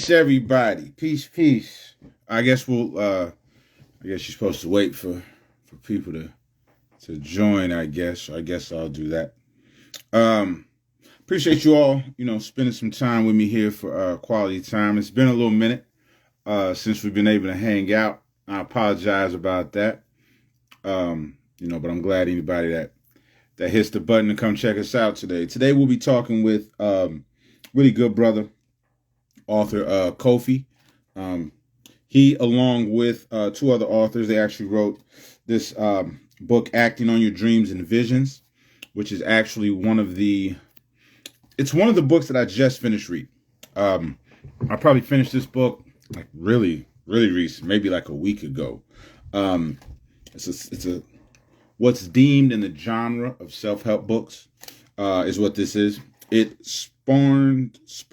Everybody. Peace, peace. I guess I guess you're supposed to wait for people to join, I guess. So I guess I'll do that. Um Appreciate you all, spending some time with me here for quality time. It's been a little minute since we've been able to hang out. I apologize about that. But I'm glad anybody that hits the button to come check us out today. Today we'll be talking with really good brother, author Kofi. Um, he, along with two other authors, they actually wrote this book, Acting on Your Dreams and Visions, which is actually it's one of the books that I just finished reading. I probably finished this book like really, really recent, maybe like a week ago. It's a what's deemed in the genre of self-help books is what this is. It spurned, is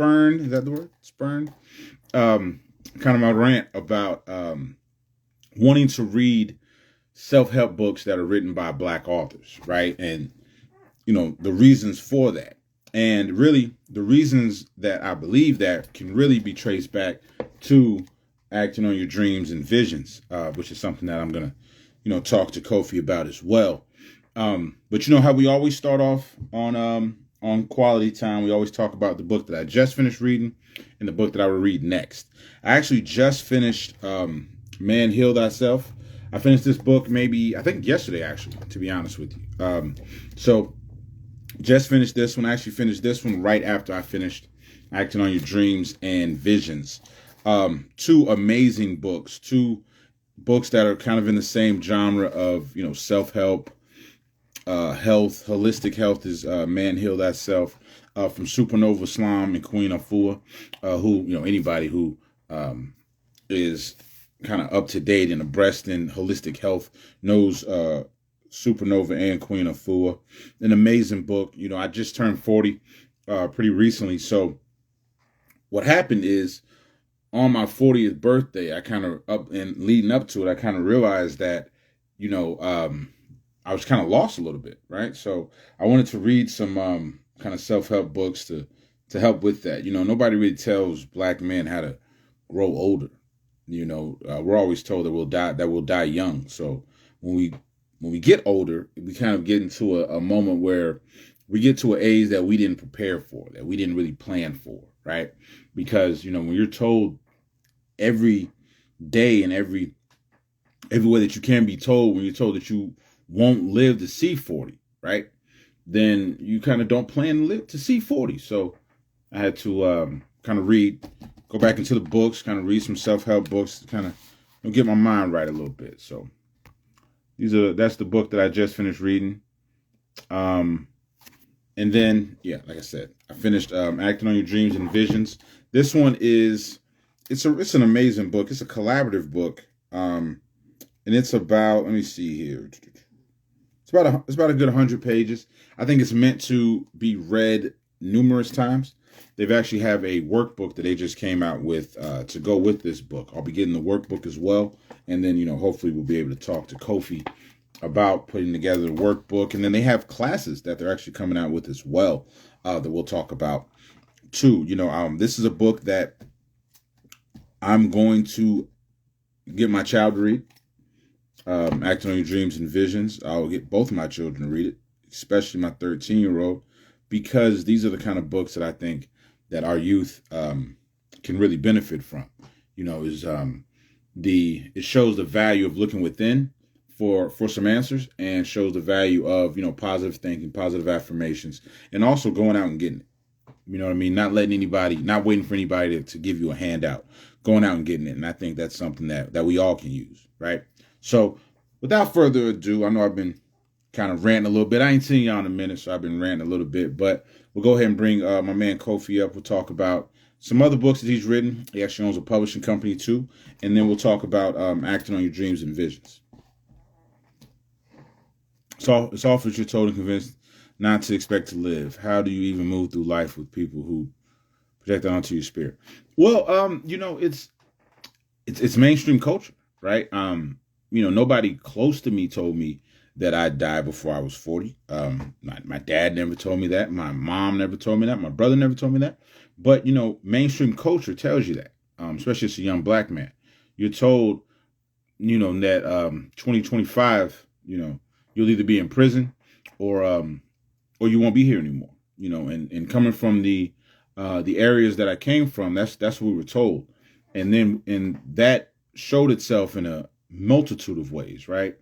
that the word? Spurned? Kind of my rant about wanting to read self-help books that are written by Black authors, right? And, the reasons for that. And really, the reasons that I believe that can really be traced back to acting on your dreams and visions, which is something that I'm going to, talk to Kofi about as well. But you know how we always start off on quality time. We always talk about the book that I just finished reading and the book that I will read next. I actually just finished Man Heal Thyself. I finished this book I think yesterday, actually, to be honest with you. So just finished this one. I actually finished this one right after I finished Acting on Your Dreams and Visions. Two amazing books, two books that are kind of in the same genre of, self-help, health. Holistic health is Man Heal Thyself from Supernova Islam and Queen Afua, who, anybody who is kind of up to date and abreast in holistic health knows Supernova and Queen Afua. An amazing book. I just turned 40 pretty recently. So what happened is on my 40th birthday, I kind of leading up to it, I kind of realized that, I was kind of lost a little bit, right? So I wanted to read some kind of self-help books to help with that. Nobody really tells Black men how to grow older. We're always told that we'll die young. So when we get older, we kind of get into a moment where we get to an age that we didn't prepare for, that we didn't really plan for, right? Because, when you're told every day and every way that you can be told, when you're told that you won't live to see 40, right? Then you kind of don't plan to live to see 40. So I had to kind of go back into the books, kind of read some self-help books to kind of get my mind right a little bit. So that's the book that I just finished reading. And then, like I said, I finished Acting on Your Dreams and Visions. This one it's an amazing book. It's a collaborative book. And it's about, let me see here. It's about a good 100 pages. I think it's meant to be read numerous times. They've actually have a workbook that they just came out with to go with this book. I'll be getting the workbook as well. And then, hopefully we'll be able to talk to Kofi about putting together the workbook. And then they have classes that they're actually coming out with as well that we'll talk about too. This is a book that I'm going to get my child to read. Acting on Your Dreams and Visions. I'll get both of my children to read it, especially my 13-year-old, because these are the kind of books that I think that our youth can really benefit from. It shows the value of looking within for some answers, and shows the value of positive thinking, positive affirmations, and also going out and getting it. You know what I mean? Not waiting for anybody to give you a handout, going out and getting it. And I think that's something that we all can use, right? So without further ado, I know I've been kind of ranting a little bit. I ain't seen y'all in a minute, so I've been ranting a little bit. But we'll go ahead and bring my man Kofi up. We'll talk about some other books that he's written. He actually owns a publishing company too. And then we'll talk about acting on your dreams and visions. So it's often you're told and convinced not to expect to live. How do you even move through life with people who project that onto your spirit? Well, it's mainstream culture, right? Nobody close to me told me that I'd die before I was 40. My dad never told me that. My mom never told me that. My brother never told me that. But, mainstream culture tells you that, especially as a young black man. You're told, that 2025, you'll either be in prison or you won't be here anymore. And coming from the areas that I came from, that's what we were told, and that showed itself in a multitude of ways, right?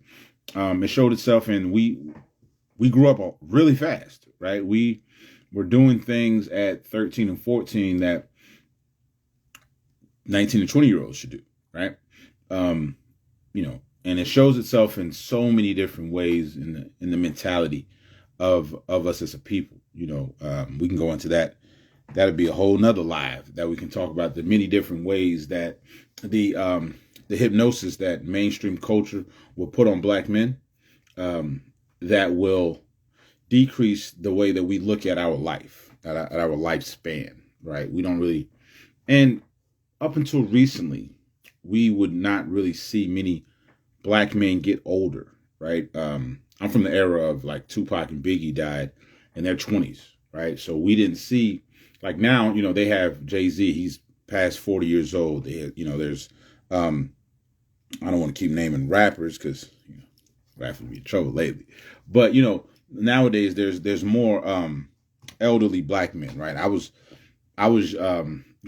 It showed itself in we grew up really fast, right? We were doing things at 13 and 14 that 19 and 20-year-olds should do, right? And it shows itself in so many different ways in the mentality of us as a people. We can go into that. That'd be a whole nother live that we can talk about the many different ways that the hypnosis that mainstream culture will put on black men, that will decrease the way that we look at our life, at our lifespan, right? We don't really, and up until recently, we would not really see many black men get older, right? I'm from the era of like Tupac and Biggie died in their 20s, right? So we didn't see, like now, they have Jay-Z, he's past 40 years old. There's, I don't want to keep naming rappers because rappers be in trouble lately. But, nowadays there's more elderly black men, right? I was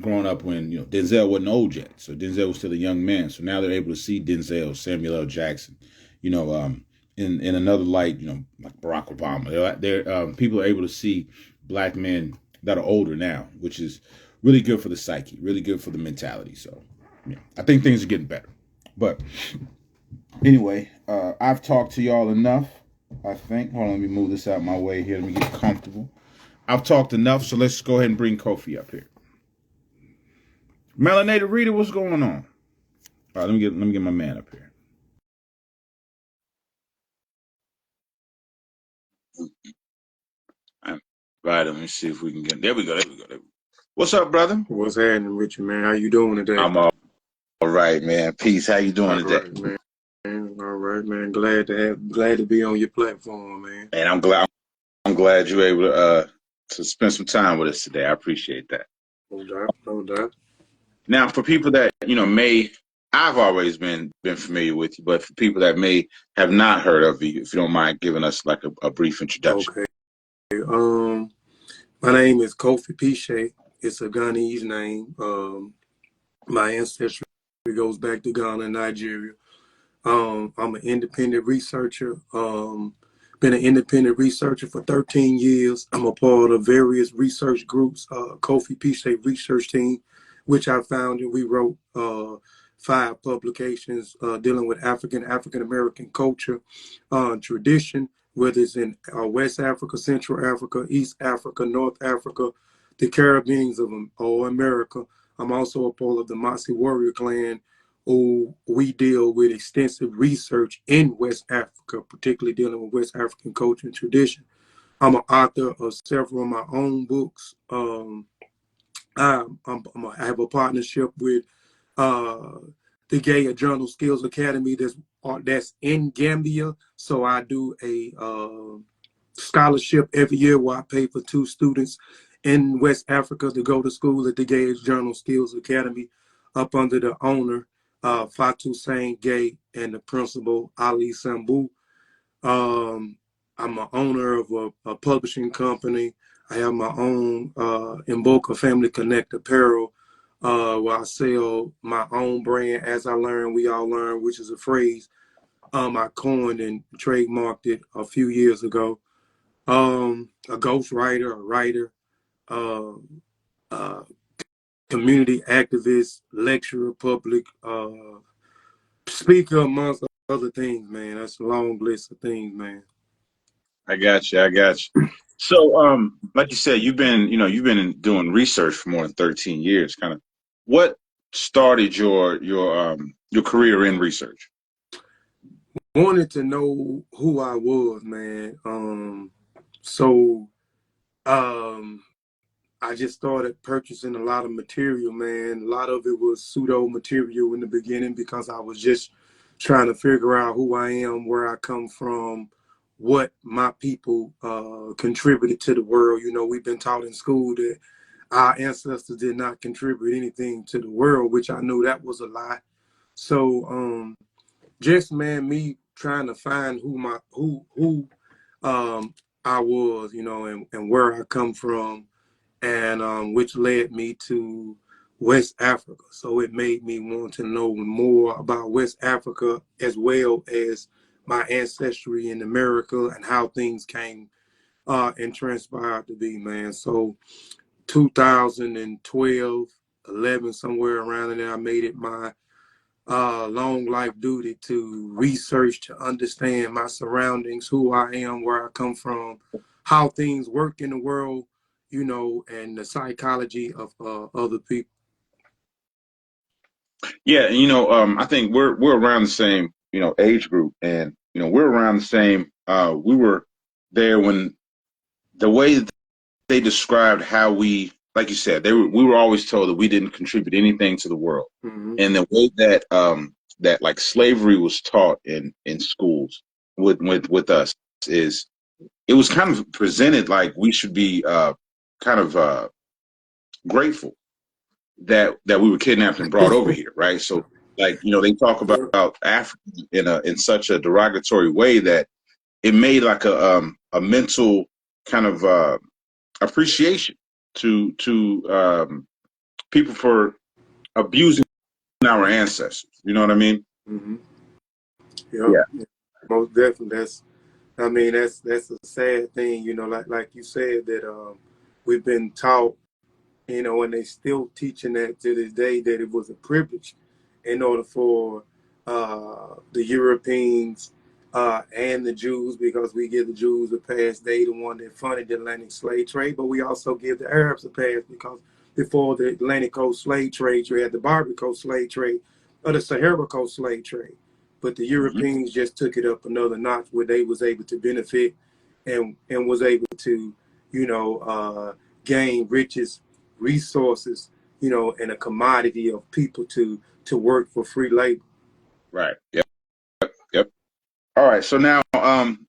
growing up when Denzel wasn't old yet, so Denzel was still a young man. So now they're able to see Denzel, Samuel L. Jackson, in another light, like Barack Obama. They're people are able to see black men that are older now, which is really good for the psyche, really good for the mentality. So I think things are getting better. But anyway, I've talked to y'all enough. I think. Hold on, let me move this out my way here. Let me get comfortable. I've talked enough, so let's go ahead and bring Kofi up here. Melanated Reader, what's going on? All right, let me get my man up here. Right, let me see if we can get. There we go. What's up, brother? What's happening, Richard, man? How you doing today? I'm all right, man. Peace. How you doing today? Right, man. All right, man. Glad to be on your platform, man. And I'm glad you were able to spend some time with us today. I appreciate that. No doubt. Now, for people that I've always been familiar with you, but for people that may have not heard of you, if you don't mind giving us like a brief introduction. Okay. My name is Kofi Piche. It's a Ghanese name. My ancestry goes back to Ghana and Nigeria. I'm an independent researcher. Been an independent researcher for 13 years. I'm a part of various research groups, Kofi Piche Research Team, which I founded. We wrote 5 publications dealing with African American culture, tradition, whether it's in West Africa, Central Africa, East Africa, North Africa, the Caribbean or America. I'm also a part of the Masi Warrior Clan, who we deal with extensive research in West Africa, particularly dealing with West African culture and tradition. I'm an author of several of my own books. I have a partnership with the Gaya Journal Skills Academy that's in Gambia. So I do a scholarship every year where I pay for 2 students in West Africa to go to school at the Gaya Journal Skills Academy up under the owner, Fatou Saint Gay, and the principal, Ali Sambu. I'm an owner of a publishing company. I have my own Mboka Family Connect apparel, where I sell my own brand. As I learn, we all learn, which is a phrase I coined and trademarked it a few years ago. A ghostwriter, a writer, community activist, lecturer, public speaker, amongst other things, man. That's a long list of things, man. I got you. So, like you said, you've been doing research for more than 13 years. Kind of, what started your career in research? Wanted to know who I was, man. So I just started purchasing a lot of material, man. A lot of it was pseudo material in the beginning because I was just trying to figure out who I am, where I come from, what my people contributed to the world. We've been taught in school that our ancestors did not contribute anything to the world, which I knew that was a lie. So just man, me trying to find who I was, you know, and where I come from, and which led me to West Africa. So it made me want to know more about West Africa as well as my ancestry in America and how things came and transpired to be, man. So 2012, 11, somewhere around in there, I made it my long life duty to research, to understand my surroundings, who I am, where I come from, how things work in the world, you know, and the psychology of other people. Yeah, you know, I think we're around the same, you know, age group, and you know, we're around the same. We were there when the way that they described how we, like you said, we were always told that we didn't contribute anything to the world, Mm-hmm. and the way that that like slavery was taught in schools with us is it was kind of presented like we should be kind of grateful that we were kidnapped and brought over here, right? So, like, you know, they talk about Africa in such a derogatory way that it made like a mental kind of appreciation to people for abusing our ancestors. You know what I mean? Mm-hmm. Yep. Yeah. Most definitely. That's a sad thing, you know, like you said that we've been taught, you know, and they still teaching that to this day that it was a privilege in order for the Europeans and the Jews, because we give the Jews a pass, they the one that funded the Atlantic slave trade, but we also give the Arabs a pass because before the Atlantic coast slave trade, you had the Barbary coast slave trade or the Sahara coast slave trade. But the Hmm. Europeans just took it up another notch where they was able to benefit and was able to, you know, gain riches, resources, you know, and a commodity of people to work for free labor. Right. Yep. Yep. All right. So now,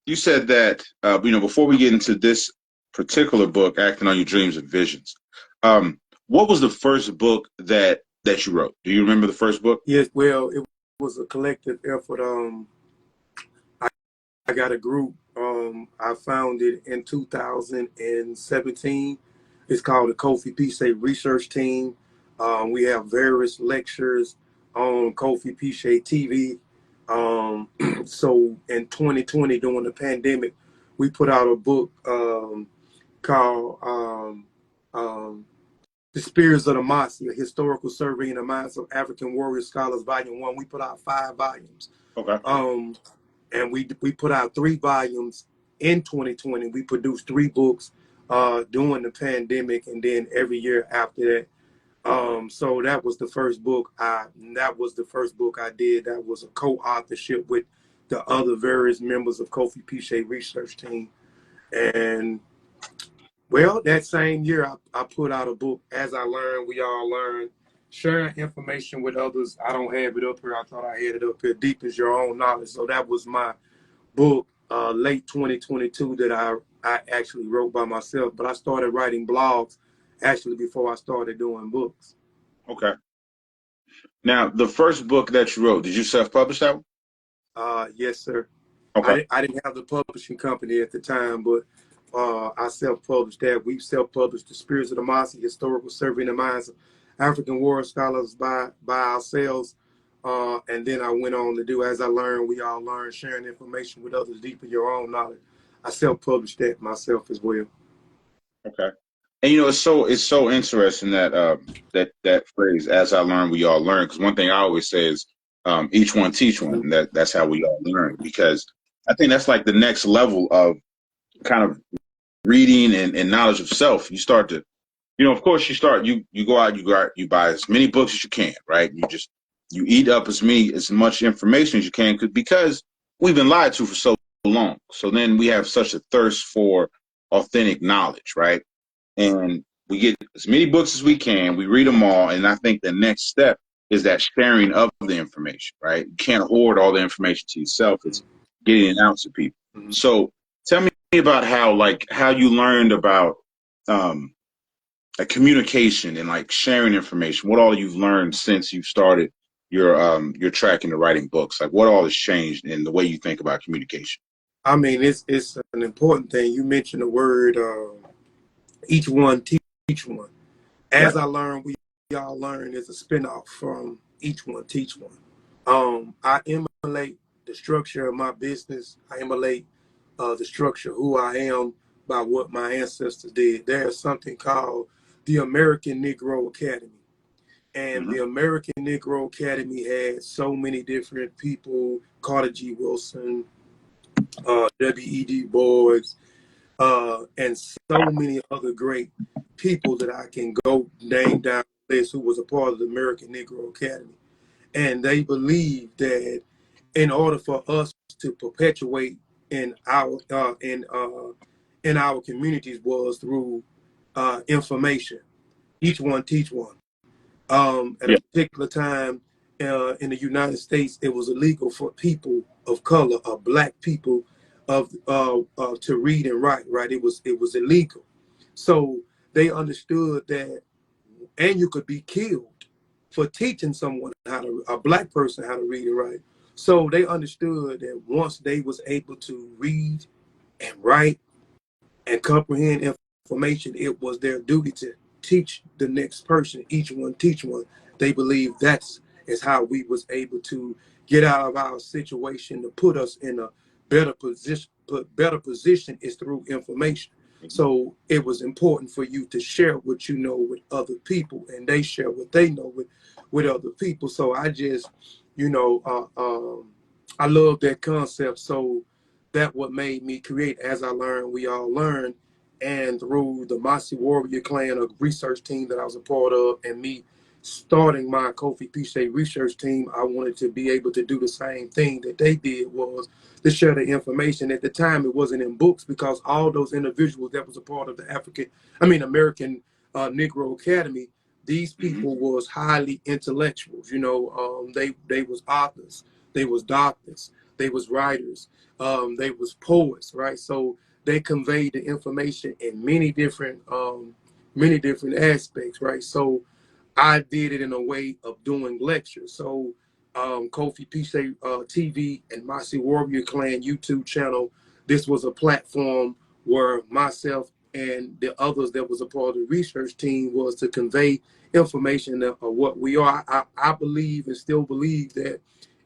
you said that you know, before we get into this particular book, Acting on Your Dreams and Visions, what was the first book that you wrote? Do you remember the first book? Yes, well, it was a collective effort. I got a group. I founded in 2017. It's called the Kofi Piche Research Team. We have various lectures on Kofi Piche TV. So in 2020, during the pandemic, we put out a book called The Spirits of the Masi, a historical survey in the minds of African warrior scholars, Volume 1. We put out 5 volumes. Okay. And we put out 3 volumes in 2020. We produced 3 books during the pandemic, and then every year after that. So that was the first book I did. That was a co-authorship with the other various members of Kofi Piche research team. And well, that same year I put out a book, As I Learn, We All Learn, sharing information with others. I don't have it up here. I thought I had it up here. Deepens Your Own Knowledge. So that was my book, late 2022, that I actually wrote by myself. But I started writing blogs actually before I started doing books. Okay. Now, the first book that you wrote, did you self-publish that one? Yes, sir. Okay. I didn't have the publishing company at the time, but I self-published that. We self-published The Spirits of the Masi, Historical Survey in the Minds of African Warrior Scholars by ourselves. And then I went on to do As I Learn, We All Learn, sharing information with others, deepen your own knowledge. I self-published that myself as well. Okay. And you know, it's so interesting that that phrase, "As I learn, we all learn." Because one thing I always say is, each one teach one, and that's how we all learn. Because I think that's like the next level of kind of reading and knowledge of self. You start to, you know, of course, you go out, you buy as many books as you can, right? You eat up as much information as you can, because we've been lied to for so long. So then we have such a thirst for authentic knowledge, right? And we get as many books as we can. We read them all, and I think the next step is that sharing of the information, right? You can't hoard all the information to yourself. It's getting it out to people. Mm-hmm. So tell me about how you learned about like communication and like sharing information, what all you've learned since you started your tracking and writing books, like what all has changed in the way you think about communication. I mean, it's an important thing. You mentioned the word each one teach one. As Right. I learn, we all learn is a spinoff from each one teach one. I emulate the structure of my business. I emulate the structure of who I am by what my ancestors did. There's something called the American Negro Academy. And Mm-hmm. the American Negro Academy had so many different people, Carter G. Wilson, W.E.D. Du Bois, and so many other great people that I can go name down the list who was a part of the American Negro Academy. And they believed that in order for us to perpetuate in our communities was through information. Each one teach one. At a Yeah. particular time in the United States, it was illegal for people of color, of black people, to read and write. Right, it was illegal. So they understood that, and you could be killed for teaching someone a black person how to read and write. So they understood that once they was able to read and write and comprehend information, it was their duty to teach the next person, each one teach one. They believe that's is how we was able to get out of our situation to put us in a better position. Put better position is through information. So it was important for you to share what you know with other people, and they share what they know with other people. So I just, I love that concept. So that what made me create As I Learn, We All Learn. And through the Mossy Warrior Clan, a research team that I was a part of, and me starting my Kofi Piche research team, I wanted to be able to do the same thing that they did, was to share the information. At the time, it wasn't in books because all those individuals that was a part of the American Negro Academy, these people was highly intellectuals. They was authors, they was doctors, they was writers, they was poets, right? So they conveyed the information in many different aspects, right? So I did it in a way of doing lectures. So Kofi Piche TV and Mossy Warrior Clan YouTube channel, this was a platform where myself and the others that was a part of the research team was to convey information of what we are. I believe and still believe that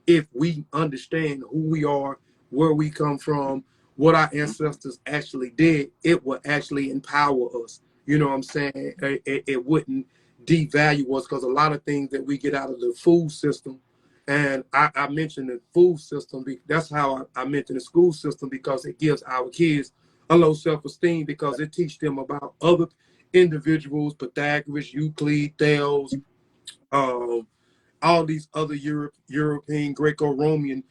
if we understand who we are, where we come from, what our ancestors actually did, it will actually empower us. You know what I'm saying? It wouldn't devalue us, because a lot of things that we get out of the food system, and I mentioned the food system, that's how I mentioned the school system, because it gives our kids a low self-esteem, because it teaches them about other individuals, Pythagoras, Euclid, Thales, um, all these other European, Greco-Roman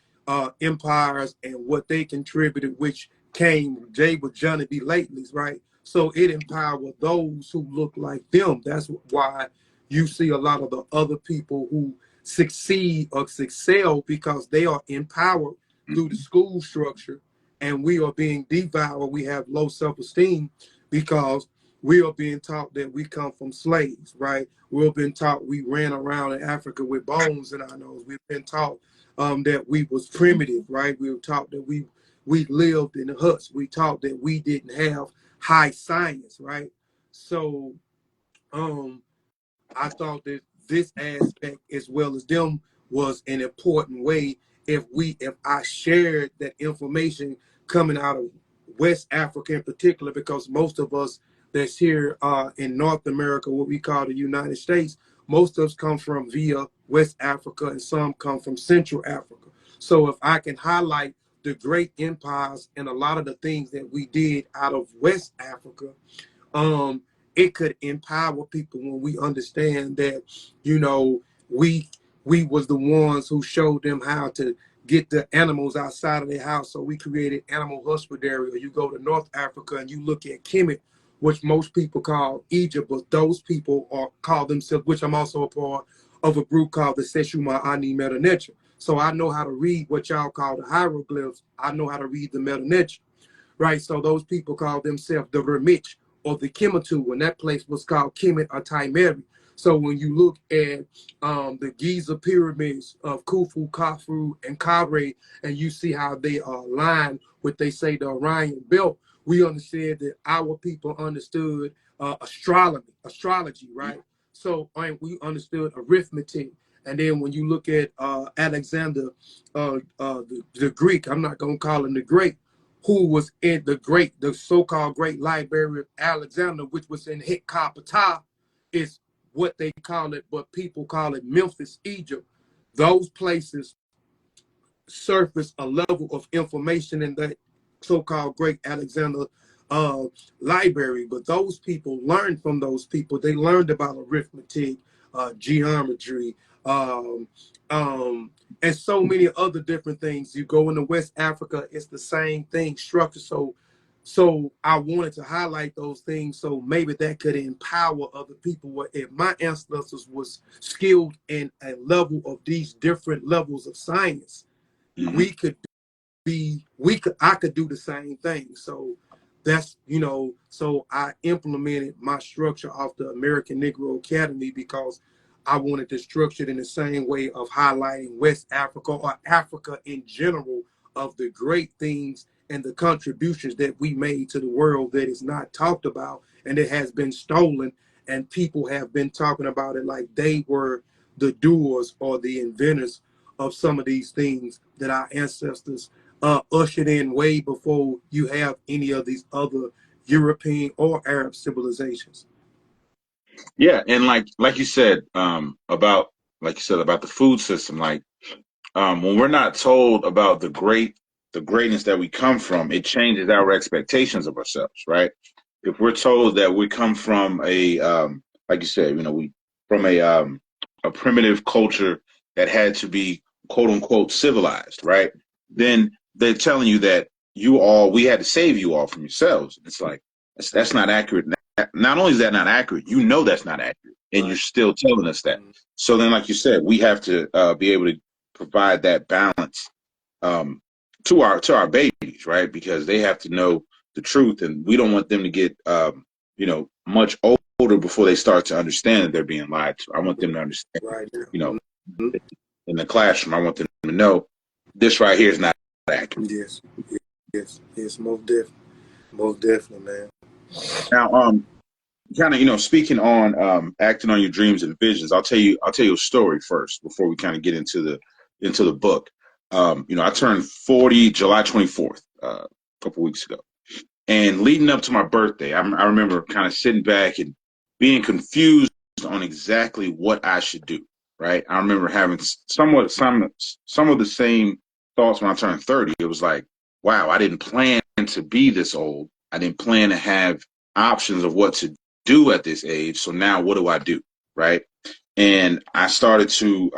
empires and what they contributed, which came Jay with Johnny B. Lately's, right? So it empowered those who look like them. That's why you see a lot of the other people who succeed or excel, because they are empowered through the school structure, and we are being devoured. We have low self-esteem because we are being taught that we come from slaves, right? We've been taught we ran around in Africa with bones in our nose. We've been taught that we was primitive, right? We were taught that we lived in the huts. We taught that we didn't have high science, right? So I thought that this aspect, as well as them, was an important way. If I shared that information coming out of West Africa in particular, because most of us that's here in North America, what we call the United States, most of us come from via West Africa, and some come from Central Africa. So if I can highlight the great empires and a lot of the things that we did out of West Africa, um, it could empower people when we understand that, you know, we we was the ones who showed them how to get the animals outside of their house. So we created animal husbandry. Or you go to North Africa and you look at Kemet, which most people call Egypt, but those people are call themselves, which I'm also a part of a group called the Seshuma Ani Meta Nature. So I know how to read what y'all call the hieroglyphs. I know how to read the Meta Nature, right? So those people call themselves the Remich, or the Kemetu, and that place was called Kemet or Taimeri. So when you look at the Giza pyramids of Khufu, Khafre, and Khafre, and you see how they are aligned with, they say, the Orion Belt, we understand that our people understood astrology, right? So we understood arithmetic. And then when you look at Alexander, the Greek, I'm not going to call him the Great, who was in the so-called great library of Alexander, which was in Hekapata, is what they call it, but people call it Memphis, Egypt. Those places surface a level of information in that so-called great Alexander library, but those people learned from those people. They learned about arithmetic, geometry, and so many other different things. You go into West Africa, it's the same thing, structure. So I wanted to highlight those things, so maybe that could empower other people. Where if my ancestors was skilled in a level of these different levels of science, we could I could do the same thing. So that's, so I implemented my structure off the American Negro Academy, because I wanted to structure it in the same way of highlighting West Africa or Africa in general, of the great things and the contributions that we made to the world that is not talked about, and it has been stolen, and people have been talking about it like they were the doers or the inventors of some of these things that our ancestors ushered in way before you have any of these other European or Arab civilizations. Yeah, and like you said, about the food system, when we're not told about the greatness that we come from, it changes our expectations of ourselves, right? If we're told that we come from like you said, we from a primitive culture that had to be quote unquote civilized, right? Then they're telling you that we had to save you all from yourselves. It's like that's not accurate. Not only is that not accurate, that's not accurate, and you're still telling us that. So then, like you said, we have to be able to provide that balance to our babies, right? Because they have to know the truth, and we don't want them to get much older before they start to understand that they're being lied to. I want them to understand, Right. in the classroom, I want them to know this right here is not accurate. Yes, most definitely, man. Now, kind of, speaking on acting on your dreams and visions, I'll tell you a story first before we kind of get into the book. I turned 40 July 24th, a couple weeks ago, and leading up to my birthday, I remember kind of sitting back and being confused on exactly what I should do. Right, I remember having some of the same thoughts when I turned 30. It was like, wow, I didn't plan to be this old. I didn't plan to have options of what to do at this age. So now what do I do? Right. And I started to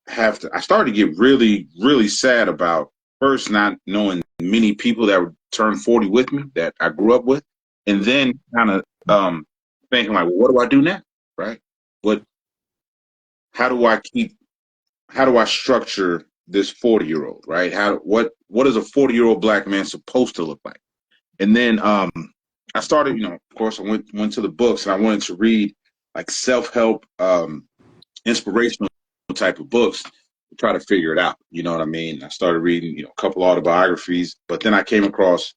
I started to get really, really sad about, first, not knowing many people that would turn 40 with me that I grew up with. And then kind of thinking like, well, what do I do now? Right. How do I structure this 40-year-old? Right. What is a 40-year-old black man supposed to look like? And then I started, of course, I went to the books, and I wanted to read like self-help, inspirational type of books to try to figure it out. You know what I mean? I started reading, a couple autobiographies, but then I came across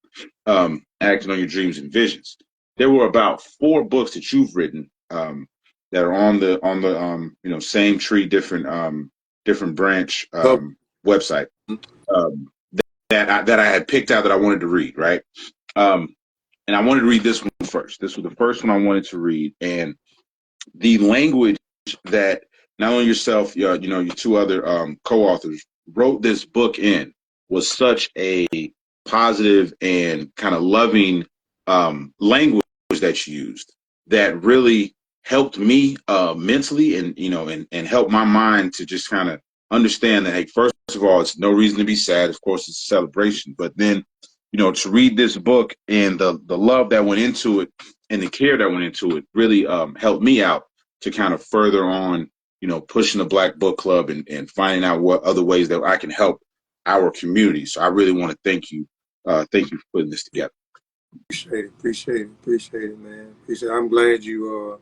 Acting on Your Dreams and Visions. There were about 4 books that you've written that are on the same tree, different branch website that I had picked out that I wanted to read, right? And I wanted to read this one first. This was the first one I wanted to read, and the language that not only yourself, your 2 other co-authors wrote this book in was such a positive and kind of loving language that you used that really helped me mentally, and helped my mind to just kind of understand that, hey, first of all, it's no reason to be sad. Of course, it's a celebration, but then, to read this book and the love that went into it and the care that went into it really helped me out to kind of further on, pushing the Black Book Club and finding out what other ways that I can help our community. So I really want to thank you for putting this together. Appreciate it, man. Appreciate it. I'm glad you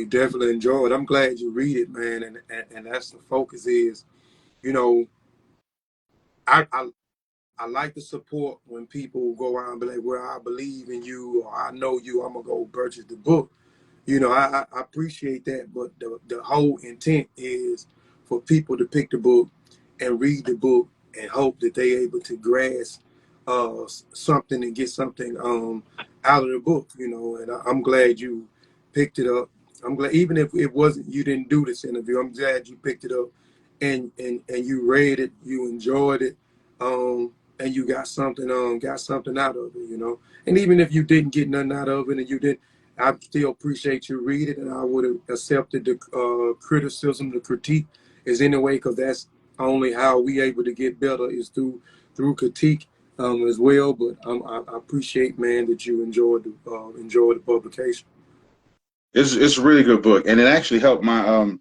definitely enjoy it. I'm glad you read it, man, and that's the focus is, you know, I, I I like the support when people go out and be like, well, I believe in you or I know you, I'm gonna go purchase the book. I appreciate that, but the whole intent is for people to pick the book and read the book and hope that they able to grasp something and get something out of the book, and I'm glad you picked it up. I'm glad, even if it wasn't, you didn't do this interview, I'm glad you picked it up and you read it, you enjoyed it, and you got something out of it. And even if you didn't get nothing out of it and you didn't, I still appreciate you read it, and I would have accepted the criticism, the critique is anyway, because that's only how we able to get better is through critique as well. But I appreciate, man, that you enjoyed the publication. It's a really good book, and it actually helped my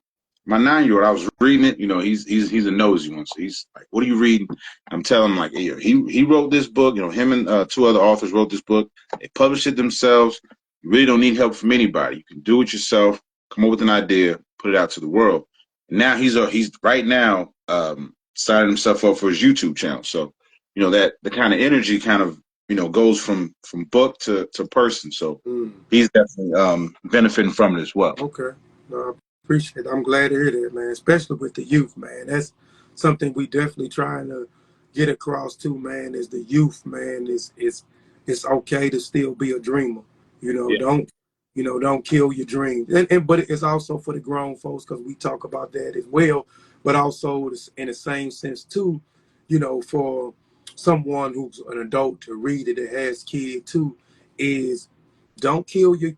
9-year-old. I was reading it. He's a nosy one, so he's like, "What are you reading?" I'm telling him like, "Hey, he wrote this book. Him and two other authors wrote this book. They published it themselves. You really don't need help from anybody. You can do it yourself. Come up with an idea, put it out to the world." And now he's right now signing himself up for his YouTube channel. So that the kind of energy kind of goes from book to person. So he's definitely benefiting from it as well. Okay. No, I appreciate it. I'm glad to hear that, man, especially with the youth, man. That's something we definitely trying to get across too, man, is the youth, man. It's okay to still be a dreamer. Yeah. Don't kill your dreams. But it's also for the grown folks, because we talk about that as well, but also in the same sense too, for someone who's an adult to read it that has kids too, is don't kill your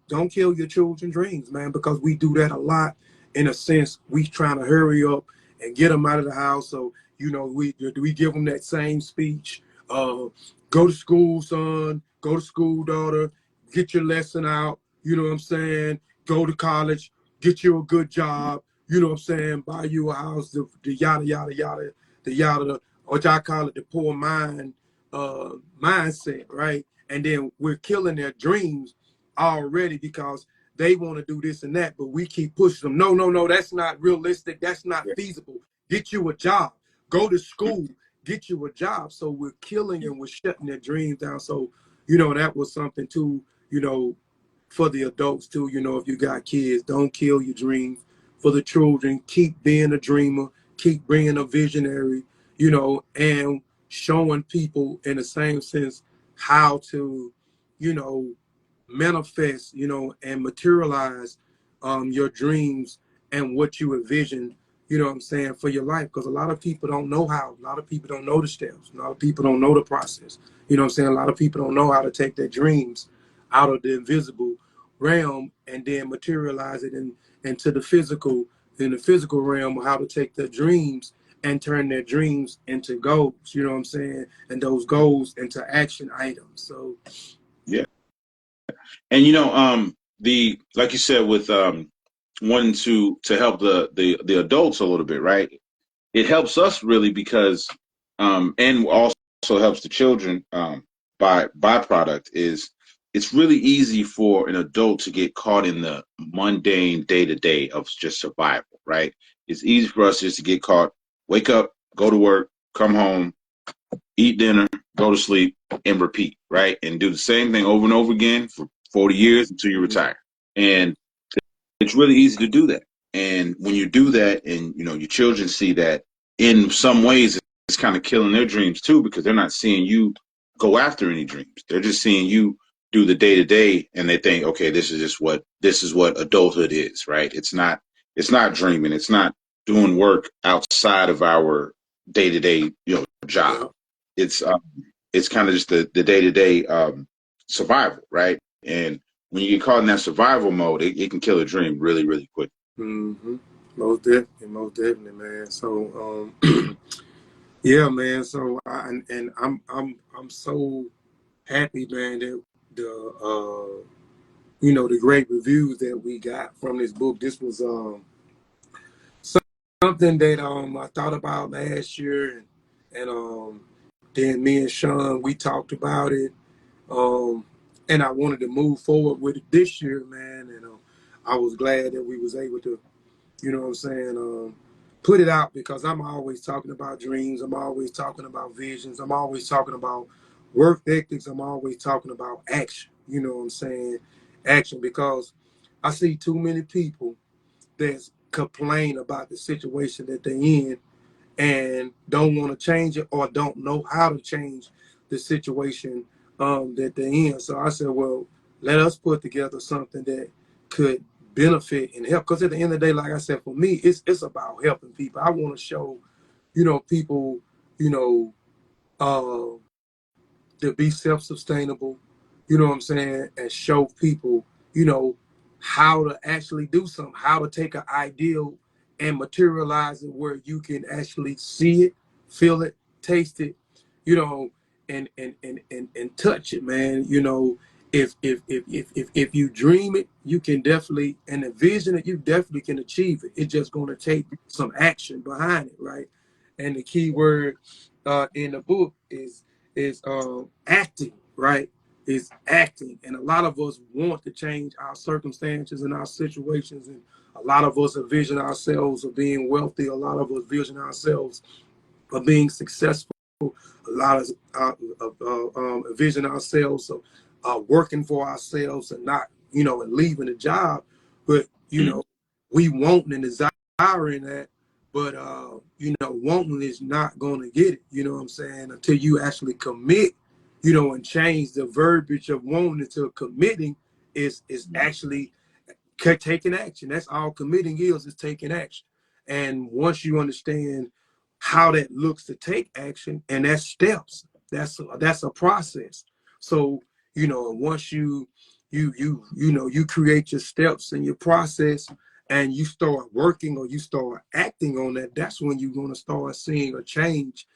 children's dreams, man, because we do that a lot. In a sense, we trying to hurry up and get them out of the house. So we give them that same speech. Go to school, son. Go to school, daughter. Get your lesson out. You know what I'm saying? Go to college. Get you a good job. You know what I'm saying? Buy you a house. The yada yada yada. The yada, which I call it the poor mindset, right? And then we're killing their dreams already because they want to do this and that, but we keep pushing them. No, that's not realistic. That's not feasible. Get you a job. Go to school. Get you a job. So we're killing and we're shutting their dreams down. So, that was something too, for the adults too. If you got kids, don't kill your dreams. For the children, keep being a dreamer, keep being a visionary, and showing people in the same sense how to, manifest, and materialize your dreams and what you envision, what I'm saying, for your life. Because a lot of people don't know how. A lot of people don't know the steps. A lot of people don't know the process. You know what I'm saying? A lot of people don't know how to take their dreams out of the invisible realm and then materialize it into in the physical realm, how to take their dreams and turn their dreams into goals, you know what I'm saying? And those goals into action items. So yeah. And the like you said with wanting to help the adults a little bit, right? It helps us really because and also helps the children by byproduct is it's really easy for an adult to get caught in the mundane day to day of just survival, right? It's easy for us just to get caught, wake up, go to work, come home, eat dinner, go to sleep, and repeat, right? And do the same thing over and over again for 40 years until you retire. And it's really easy to do that. And when you do that and, your children see that in some ways it's kind of killing their dreams too, because they're not seeing you go after any dreams. They're just seeing you do the day to day and they think, okay, this is what adulthood is, right? It's not dreaming. It's not doing work outside of our day to day, job. It's kind of just the day to day survival, right? And when you get caught in that survival mode, it can kill a dream really, really quick. Mm-hmm. Most definitely, man. So, yeah, man. So, I'm so happy, man, that the great reviews that we got from this book. This was something that I thought about last year, and then me and Sean we talked about it. and I wanted to move forward with it this year, man. And I was glad that we was able to, you know what I'm saying, put it out, because I'm always talking about dreams. I'm always talking about visions. I'm always talking about work ethics. I'm always talking about action. You know what I'm saying? Action, because I see too many people that complain about the situation that they're in and don't want to change it, or don't know how to change the situation that they're in. So I said, well, let us put together something that could benefit and help. Because at the end of the day, like I said, for me, it's about helping people. I want to show, people, you know, uh, to be self-sustainable, you know what I'm saying, and show people, you know, how to actually do something, how to take an ideal and materialize it where you can actually see it, feel it, taste it, you know, and touch it, man. You know, if you dream it, you can definitely, and envision it, you definitely can achieve it. It's just going to take some action behind it, right? And the key word in the book is acting, right? Is acting. And a lot of us want to change our circumstances and our situations. And a lot of us envision ourselves of being wealthy. A lot of us vision ourselves of being successful. A lot of envision ourselves of working for ourselves and not, and leaving a job. But, we want and desiring that. But, wanting is not going to get it, you know what I'm saying, until you actually commit, and change the verbiage of wanting to committing is actually taking action. That's all committing is taking action. And once you understand how that looks to take action, and that's steps, that's a process. So, once you create your steps and your process, and you start working or you start acting on that, that's when you're going to start seeing a change,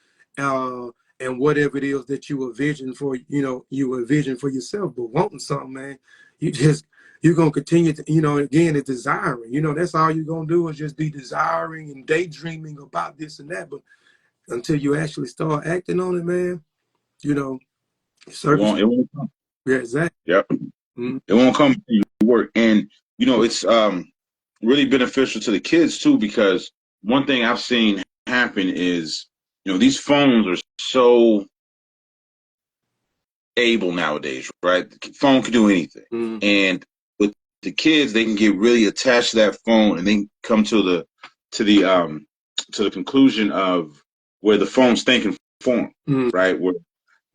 and whatever it is that you envision for, you envision for yourself. But wanting something, man, you're going to continue to, again, it's desiring. That's all you're going to do is just be desiring and daydreaming about this and that. But until you actually start acting on it, man, It won't come. Yeah, exactly. Yep. Mm-hmm. It won't come to work. And, it's really beneficial to the kids too, because one thing I've seen happen is, these phones are so able nowadays, right? The phone can do anything. Mm-hmm. And with the kids, they can get really attached to that phone, and then come to the conclusion of where the phone's thinking for them, Mm-hmm. right? Where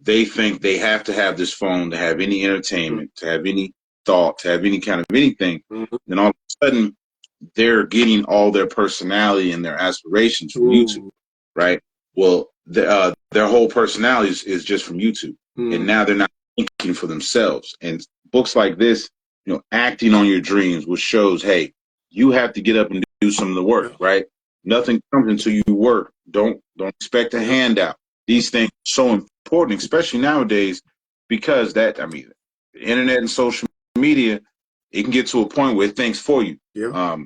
they think they have to have this phone to have any entertainment, to have any thought, to have any kind of anything. Mm-hmm. Then all of a sudden, they're getting all their personality and their aspirations from YouTube, right? Well, their whole personality is just from YouTube. Mm-hmm. And now they're not thinking for themselves. And books like this, acting on your dreams, which shows, hey, you have to get up and do some of the work, right? Nothing comes until you work. Don't expect a handout. These things are so important, especially nowadays, because the internet and social media, it can get to a point where it thinks for you. Yeah.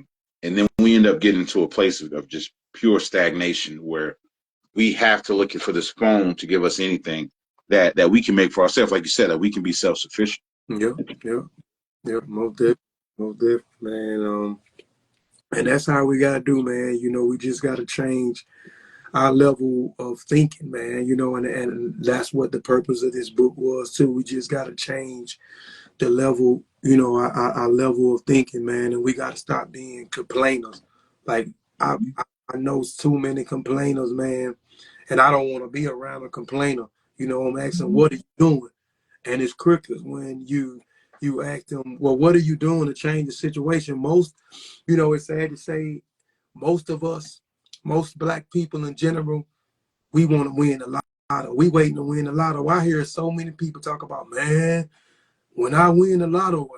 And then we end up getting to a place of just pure stagnation, where we have to look for this phone to give us anything that we can make for ourselves. Like you said, that we can be self-sufficient. Yeah. Most definitely, man. And that's how we gotta do, man. We just gotta change our level of thinking, man. And that's what the purpose of this book was too. We just gotta change the level, our level of thinking, man. And we gotta stop being complainers. Like I know too many complainers, man, and I don't want to be around a complainer. I'm asking, what are you doing? And it's crickets when you ask them, well, what are you doing to change the situation? Most, it's sad to say, most of us, most black people in general, we want to win the lotto. We waiting to win the lotto. I hear so many people talk about, man, when I win the lotto,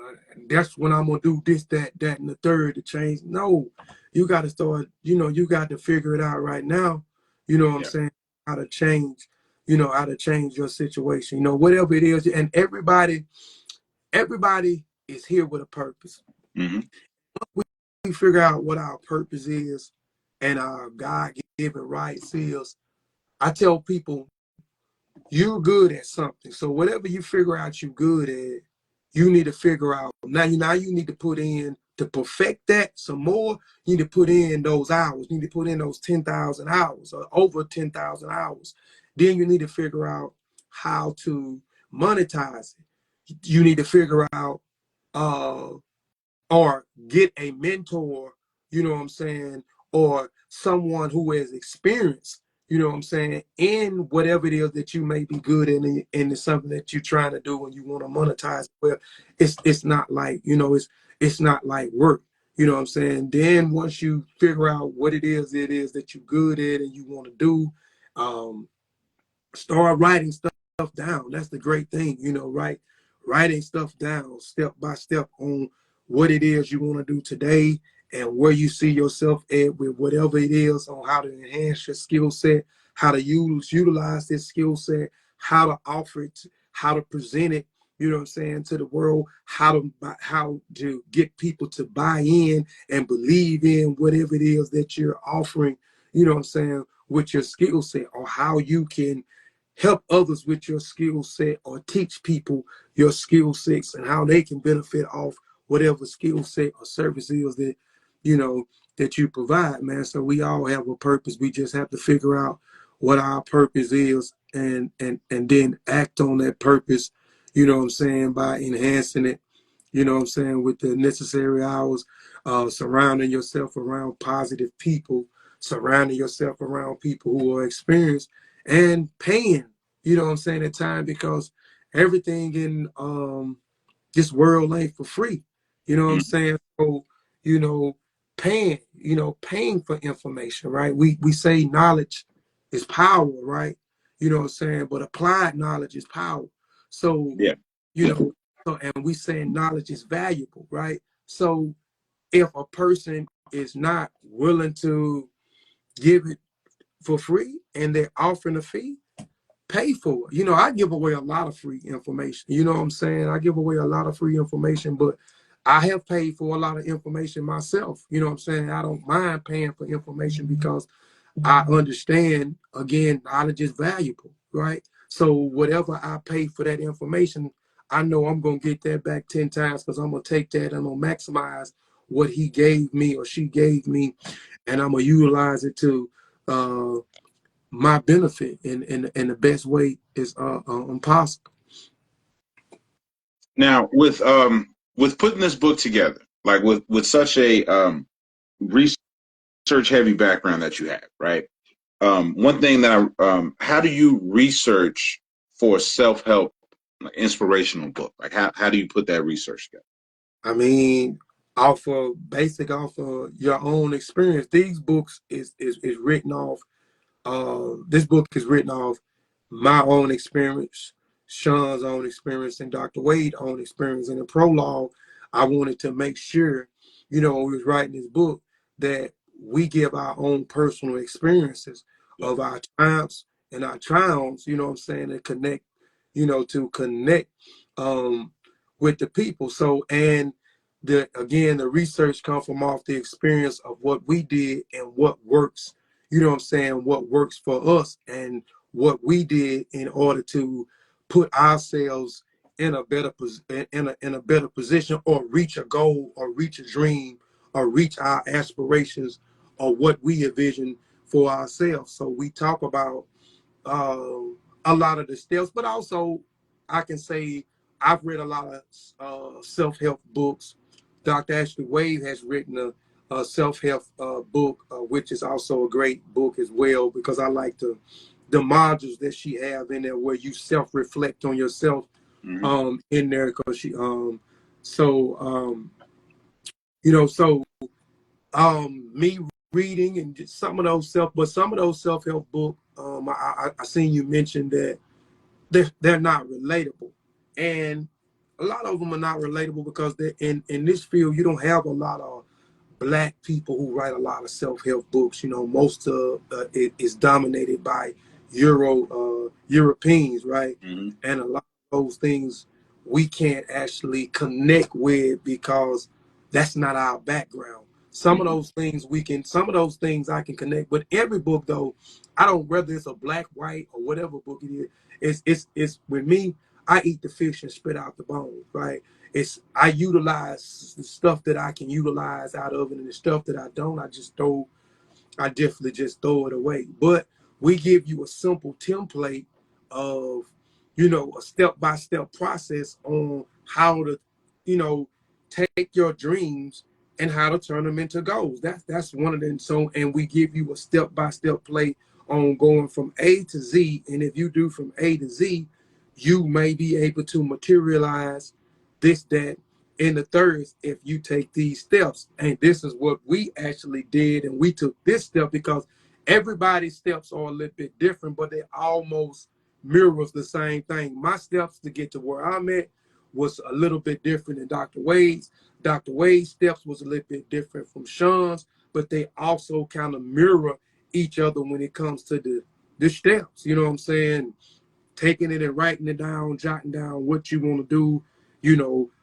that's when I'm gonna do this, that, and the third to change. No, you got to start. You got to figure it out right now. You know what I'm saying? How to change. How to change your situation. Whatever it is, and everybody is here with a purpose. Mm-hmm. We figure out what our purpose is, and our God-given rights is. I tell people, you're good at something. So whatever you figure out you're good at, you need to figure out now. You need to put in to perfect that some more. You need to put in those hours. You need to put in those 10,000 hours or over 10,000 hours. Then you need to figure out how to monetize it. You need to figure out or get a mentor, you know what I'm saying, or someone who has experience, you know what I'm saying, in whatever it is that you may be good in, and it's something that you're trying to do and you want to monetize. Well, it's not like, it's not like work, you know what I'm saying. Then once you figure out what it is that you're good at and you want to do, start writing stuff down. That's the great thing, right? Writing stuff down step by step on what it is you want to do today and where you see yourself at with whatever it is, on how to enhance your skill set, how to utilize this skill set, how to offer it, how to present it, you know what I'm saying, to the world, how to get people to buy in and believe in whatever it is that you're offering, you know what I'm saying, with your skill set, or how you can help others with your skill set, or teach people your skill sets and how they can benefit off whatever skill set or service is that, that you provide, man. So we all have a purpose. We just have to figure out what our purpose is and then act on that purpose, you know what I'm saying, by enhancing it, you know what I'm saying, with the necessary hours, surrounding yourself around positive people, surrounding yourself around people who are experienced, and paying, you know what I'm saying, at time, because everything in this world ain't for free. You know what I'm saying? So, paying for information, right? We say knowledge is power, right? You know what I'm saying? But applied knowledge is power. So, Yeah. And we say knowledge is valuable, right? So if a person is not willing to give it for free and they're offering a fee, pay for it. I give away a lot of free information. You know what I'm saying? I give away a lot of free information, but I have paid for a lot of information myself. You know what I'm saying? I don't mind paying for information because I understand, again, knowledge is valuable, right? So whatever I pay for that information, I know I'm going to get that back 10 times, because I'm going to take that and I'm going to maximize what he gave me or she gave me, and I'm going to utilize it to my benefit in the best way is possible. Now, with putting this book together, like with such a research heavy background that you have, right? One thing that how do you research for a self-help, like, inspirational book? Like how do you put that research together? I mean, off of your own experience. These books is written off. This book is written off my own experience, Sean's own experience, and Dr. Wade's own experience. In the prologue, I wanted to make sure, when we was writing this book, that we give our own personal experiences of our triumphs and our triumphs, you know what I'm saying, and connect, to connect with the people. So, and the research come from off the experience of what we did and what works, you know what I'm saying, what works for us and what we did in order to put ourselves in a better position, or reach a goal, or reach a dream, or reach our aspirations, or what we envision for ourselves. So we talk about a lot of the steps, but also I can say I've read a lot of self-help books. Dr. Ashley Wade has written a self-help book, which is also a great book as well, because I like the modules that she have in there where you self-reflect on yourself in there, because she me reading and just some of those self-help book, I seen you mention that they're not relatable, and a lot of them are not relatable because they're in this field. You don't have a lot of Black people who write a lot of self-help books. Most of it is dominated by Europeans, right? And a lot of those things we can't actually connect with because that's not our background. Some of those things I can connect with. Every book, though, I don't, whether it's a Black, white, or whatever book it is, it's with me, I eat the fish and spit out the bones, right? I utilize the stuff that I can utilize out of it, and the stuff that I don't, I definitely just throw it away. But we give you a simple template of, a step-by-step process on how to, take your dreams and how to turn them into goals. That's one of them. So, and we give you a step-by-step play on going from A to Z. And if you do from A to Z, you may be able to materialize this, that, in the third if you take these steps. And this is what we actually did. And we took this step because everybody's steps are a little bit different, but they almost mirrors the same thing. My steps to get to where I'm at was a little bit different than Dr. Wade's. Dr. Wade's steps was a little bit different from Sean's, but they also kind of mirror each other when it comes to the steps. You know what I'm saying? Taking it and writing it down, jotting down what you want to do.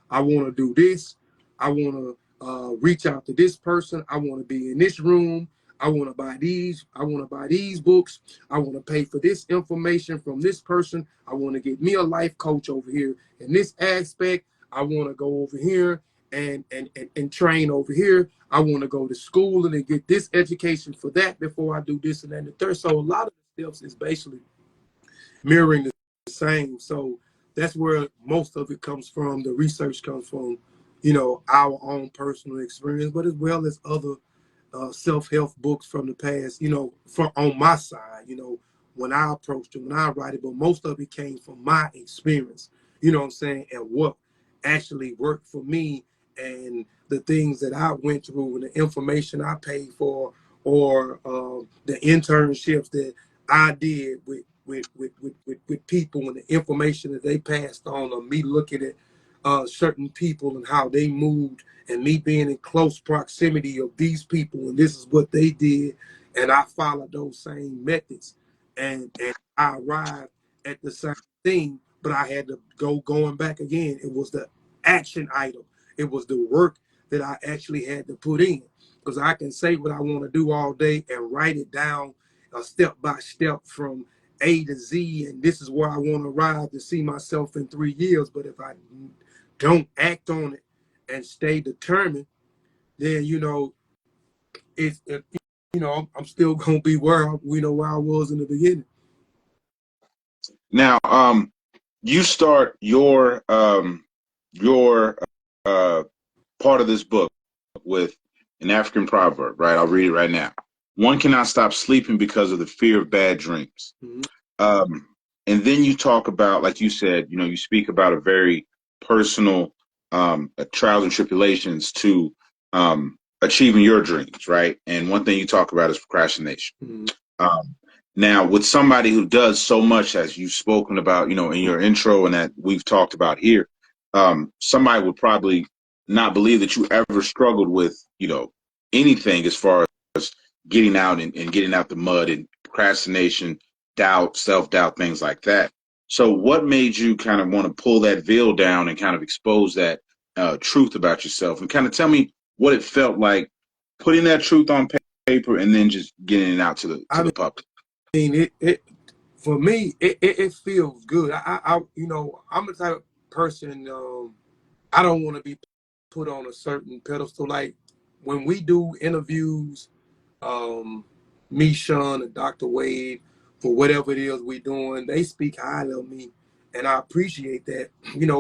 I want to do this. I want to reach out to this person. I want to be in this room. I want to buy these. I want to buy these books. I want to pay for this information from this person. I want to get me a life coach over here. In this aspect, I want to go over here and train over here. I want to go to school and then get this education for that before I do this and that and the third. So a lot of the steps is basically mirroring the same. So that's where most of it comes from. The research comes from, our own personal experience, but as well as other self-help books from the past, from on my side, when I approached it, when I write it, but most of it came from my experience, what I'm saying, and what actually worked for me and the things that I went through and the information I paid for, or the internships that I did with people and the information that they passed on, or me looking at certain people and how they moved, and me being in close proximity of these people, and this is what they did, and I followed those same methods, and I arrived at the same thing, but I had to going back again. It was the action item. It was the work that I actually had to put in, because I can say what I want to do all day and write it down step by step from A to Z, and this is where I want to arrive to see myself in 3 years. But if I don't act on it and stay determined, then I'm still gonna be where I was in the beginning. Now, you start your part of this book with an African proverb, right? I'll read it right now. One cannot stop sleeping because of the fear of bad dreams. Mm-hmm. And then you talk about, like you said, you speak about a very personal trials and tribulations to achieving your dreams, right? And one thing you talk about is procrastination. Mm-hmm. Now, with somebody who does so much, as you've spoken about, in your intro and that we've talked about here, somebody would probably not believe that you ever struggled with, anything as far as getting out and getting out the mud, and procrastination, doubt, self-doubt, things like that. So what made you kind of want to pull that veil down and kind of expose that truth about yourself, and kind of tell me what it felt like putting that truth on paper and then just getting it out to the public? I mean, it for me, it feels good. I'm the type of person, I don't want to be put on a certain pedestal. Like when we do interviews, me, Sean, and Dr. Wade, for whatever it is we're doing, they speak highly of me, and I appreciate that,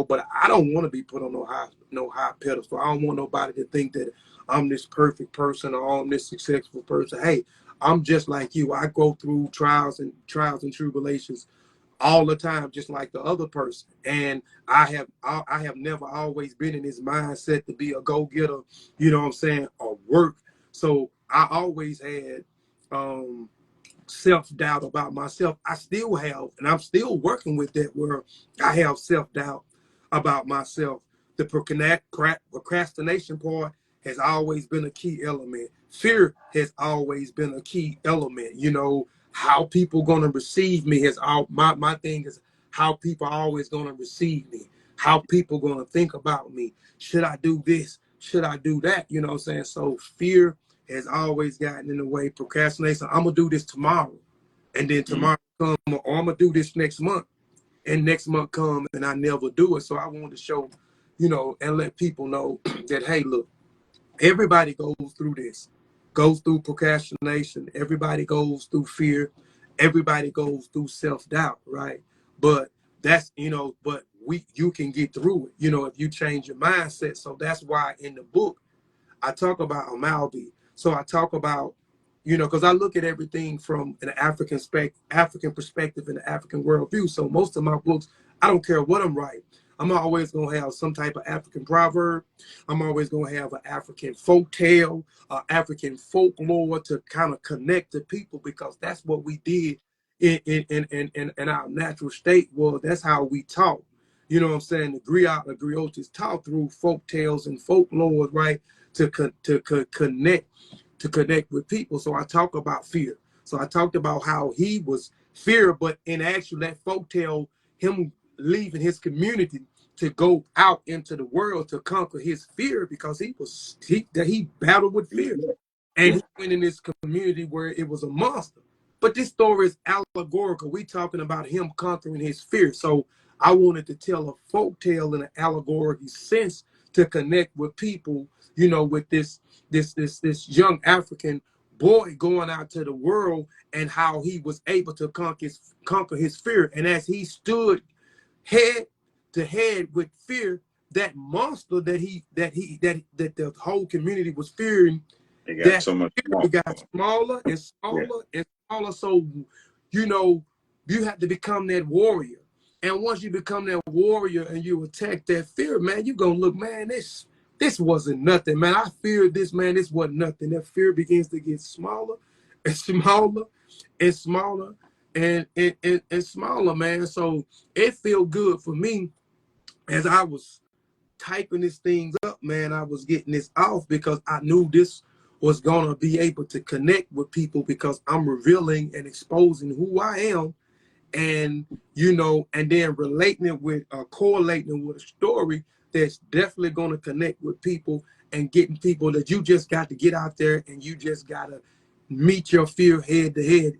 but I don't want to be put on no high pedestal. I don't want nobody to think that I'm this perfect person or I'm this successful person. Hey, I'm just like you. I go through trials and tribulations all the time, just like the other person. And I have never always been in this mindset to be a go-getter, or work. So I always had self-doubt about myself. I still have, and I'm still working with that, where I have self-doubt about myself. The procrastination part has always been a key element. Fear has always been a key element. How people gonna receive me is my thing is how people are always gonna receive me, how people gonna think about me. Should I do this? Should I do that? You know what I'm saying? So fear has always gotten in the way. Procrastination, I'm gonna do this tomorrow, and then tomorrow come, or I'm gonna do this next month, and next month come and I never do it. So I wanted to show you know, and let people know that, hey, look, everybody goes through this, goes through procrastination. Everybody goes through fear. Everybody goes through self-doubt, right? But that's, you know, but you can get through it, you know, if you change your mindset. So that's why in the book, I talk about Amalbi. So I talk about, you know, because I look at everything from an African perspective and an African worldview. So most of my books, I don't care what I'm writing. I'm always going to have some type of African proverb. I'm always going to have an African folk tale, African folklore to kind of connect to people, because that's what we did in our natural state. Well, that's how we talk. You know what I'm saying? The griots is taught through folk tales and folklore, right? To connect with people. So I talk about fear. So I talked about how he was fear, but in actual that folktale, him leaving his community to go out into the world to conquer his fear, because he battled with fear. And he went in this community where it was a monster. But this story is allegorical. We talking about him conquering his fear. So I wanted to tell a folk tale in an allegorical sense to connect with people, you know, with this young African boy going out to the world and how he was able to conquer his fear. And as he stood head to head with fear, that monster that the whole community was fearing, It got that so much it got smaller and smaller and smaller. So, you know, you have to become that warrior. And once you become that warrior and you attack that fear, man, you're gonna look, man, this wasn't nothing, man. I feared this, man. This wasn't nothing. That fear begins to get smaller and smaller and smaller and smaller, man. So it felt good for me as I was typing these things up, man. I was getting this off because I knew this was gonna be able to connect with people, because I'm revealing and exposing who I am, and you know, and then relating it with correlating with a story that's definitely going to connect with people, and getting people that you just got to get out there and you just got to meet your fear head to head.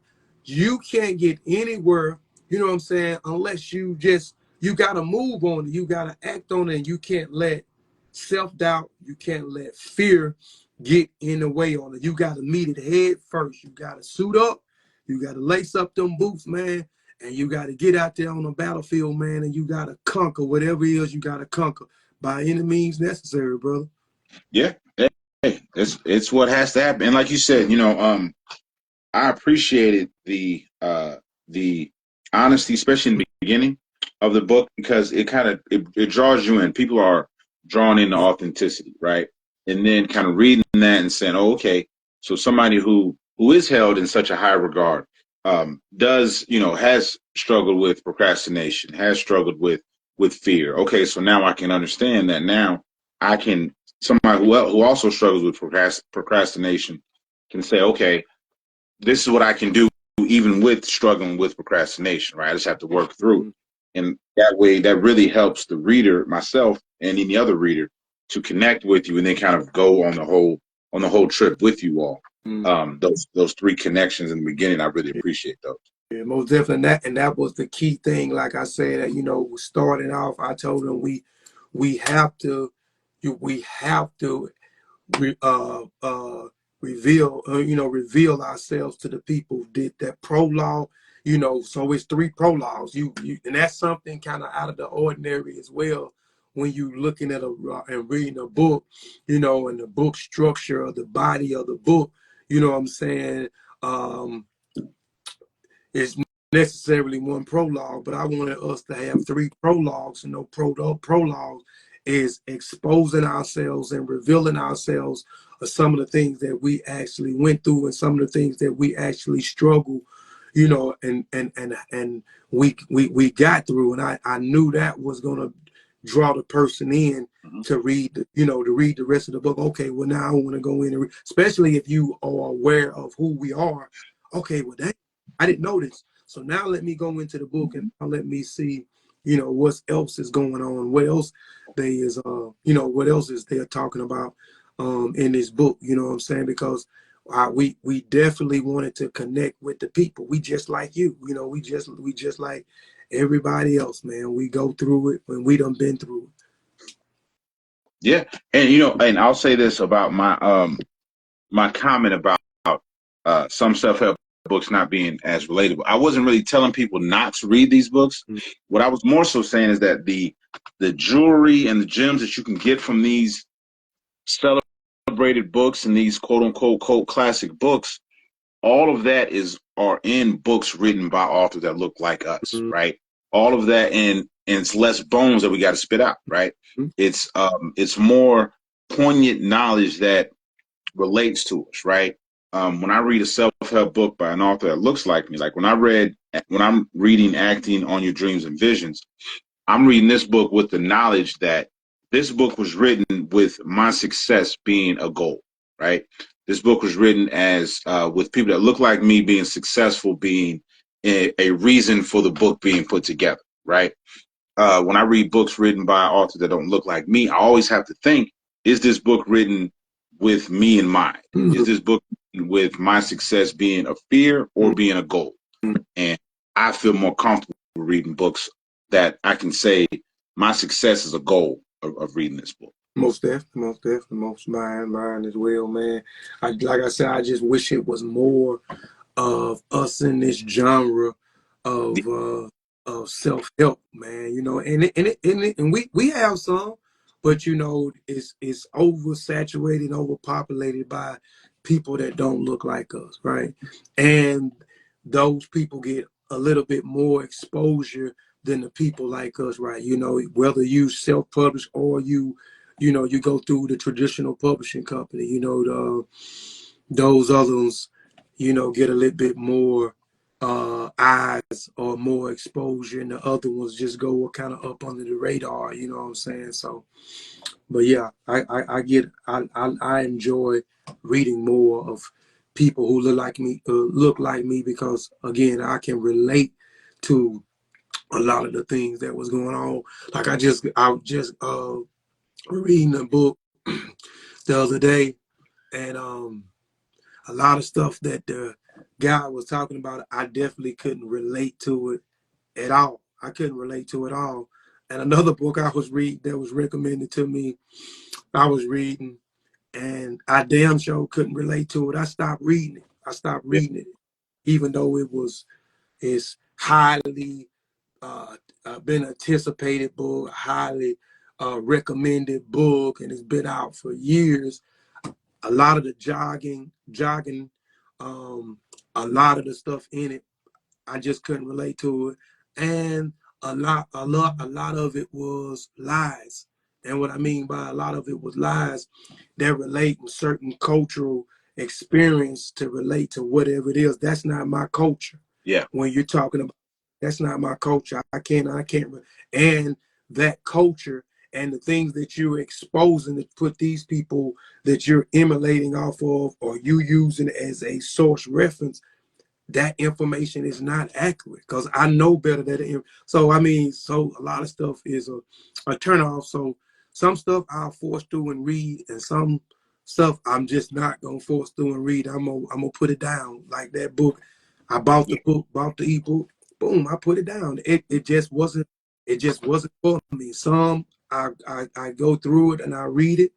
You can't get anywhere, you know what I'm saying, unless you got to move on it. You got to act on it, and you can't let self-doubt, you can't let fear get in the way on it. You got to meet it head first. You got to suit up. You got to lace up them boots, man. And you got to get out there on the battlefield, man, and you got to conquer whatever it is you got to conquer by any means necessary, brother. Yeah. Hey, it's what has to happen. And like you said, you know, I appreciated the honesty, especially in the beginning of the book, because it kind of it draws you in. People are drawn into authenticity, right? And then kind of reading that and saying, oh, okay, so somebody who is held in such a high regard does, you know, has struggled with procrastination, has struggled with fear. Okay, so now I can understand that. Now I can, somebody who also struggles with procrastination can say, okay, this is what I can do even with struggling with procrastination, right? I just have to work through it. And that way, that really helps the reader, myself, and any other reader to connect with you and then kind of go on the whole trip with you all. Those three connections in the beginning, I really appreciate those. Yeah, most definitely. And that was the key thing. Like I said, that, you know, starting off, I told them we have to reveal ourselves to the people. Did that prologue, you know, so it's 3 prologues. You and that's something kind of out of the ordinary as well when you looking at and reading a book, you know, and the book structure of the body of the book, you know what I'm saying? It's necessarily 1 prologue, but I wanted us to have 3 prologues. And no prologue is exposing ourselves and revealing ourselves of some of the things that we actually went through and some of the things that we actually struggle, you know, and we got through. And I knew that was gonna draw the person in to read the rest of the book. Okay, well, now I want to go in and especially if you are aware of who we are. Okay, well, I didn't know this. So now let me go into the book and let me see, you know, what else is going on. What else what else is they're talking about in this book, you know what I'm saying? Because we definitely wanted to connect with the people. We just like you, you know, we just like everybody else, man. We go through it when we done been through it. Yeah. And and I'll say this about my comment about some self-help books not being as relatable. I wasn't really telling people not to read these books. What I was more so saying is that the jewelry and the gems that you can get from these celebrated books and these quote unquote cult classic books, all of that are in books written by authors that look like us, right? All of that, and it's less bones that we got to spit out, right? It's more poignant knowledge that relates to us, right? When I read a self-help book by an author that looks like me, like when I'm reading Acting on Your Dreams and Visions, I'm reading this book with the knowledge that this book was written with my success being a goal, right? This book was written as with people that look like me being successful, being a reason for the book being put together, right? When I read books written by authors that don't look like me, I always have to think, is this book written with me in mind? Is this book with my success being a fear or being a goal? And I feel more comfortable reading books that I can say my success is a goal of reading this book. Most definitely, most mine as well, man. Like I said, I just wish it was more of us in this genre of self-help, man. And we have some, but it's oversaturated, overpopulated by people that don't look like us, right? And those people get a little bit more exposure than the people like us, right? Whether you self-publish or you go through the traditional publishing company, those others, get a little bit more eyes or more exposure, and the other ones just go kind of up under the radar, you know what I'm saying? So, but yeah, I enjoy reading more of people who look like me because again, I can relate to a lot of the things that was going on. Like I was just reading a book the other day, and a lot of stuff that the guy was talking about, I definitely couldn't relate to it at all. I couldn't relate to it all. And another book I was reading that was recommended to me, I was reading, and I damn sure couldn't relate to it. I stopped reading it, even though it's highly been anticipated book, highly recommended book, and it's been out for years. A lot of the jogging, a lot of the stuff in it, I just couldn't relate to it, and a lot of it was lies. And what I mean by a lot of it was lies that relate in certain cultural experience to relate to whatever it is. That's not my culture. Yeah. When you're talking about, that's not my culture. I can't. And that culture and the things that you're exposing to put these people that you're emulating off of or you using as a source reference, that information is not accurate because I know better than so a lot of stuff is a turn off. So some stuff I'll force through and read, and some stuff I'm just not gonna force through and read. I'm gonna put it down. Like that book, I bought the book, bought the ebook, boom, I put it down. It just wasn't for me. Some I go through it and I read it,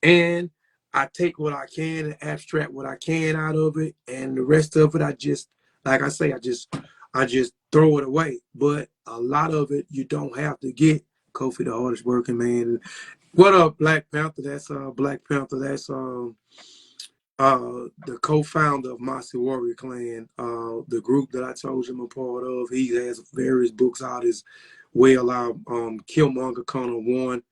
and I take what I can and abstract what I can out of it, and the rest of it, I just, like I say, I just throw it away. But a lot of it, you don't have to get. Kofi, the hardest working man. What up, Black Panther? That's Black Panther. That's the co-founder of Mossy Warrior Clan, the group that I told you I'm a part of. He has various books out as well. Killmonger Corner 1,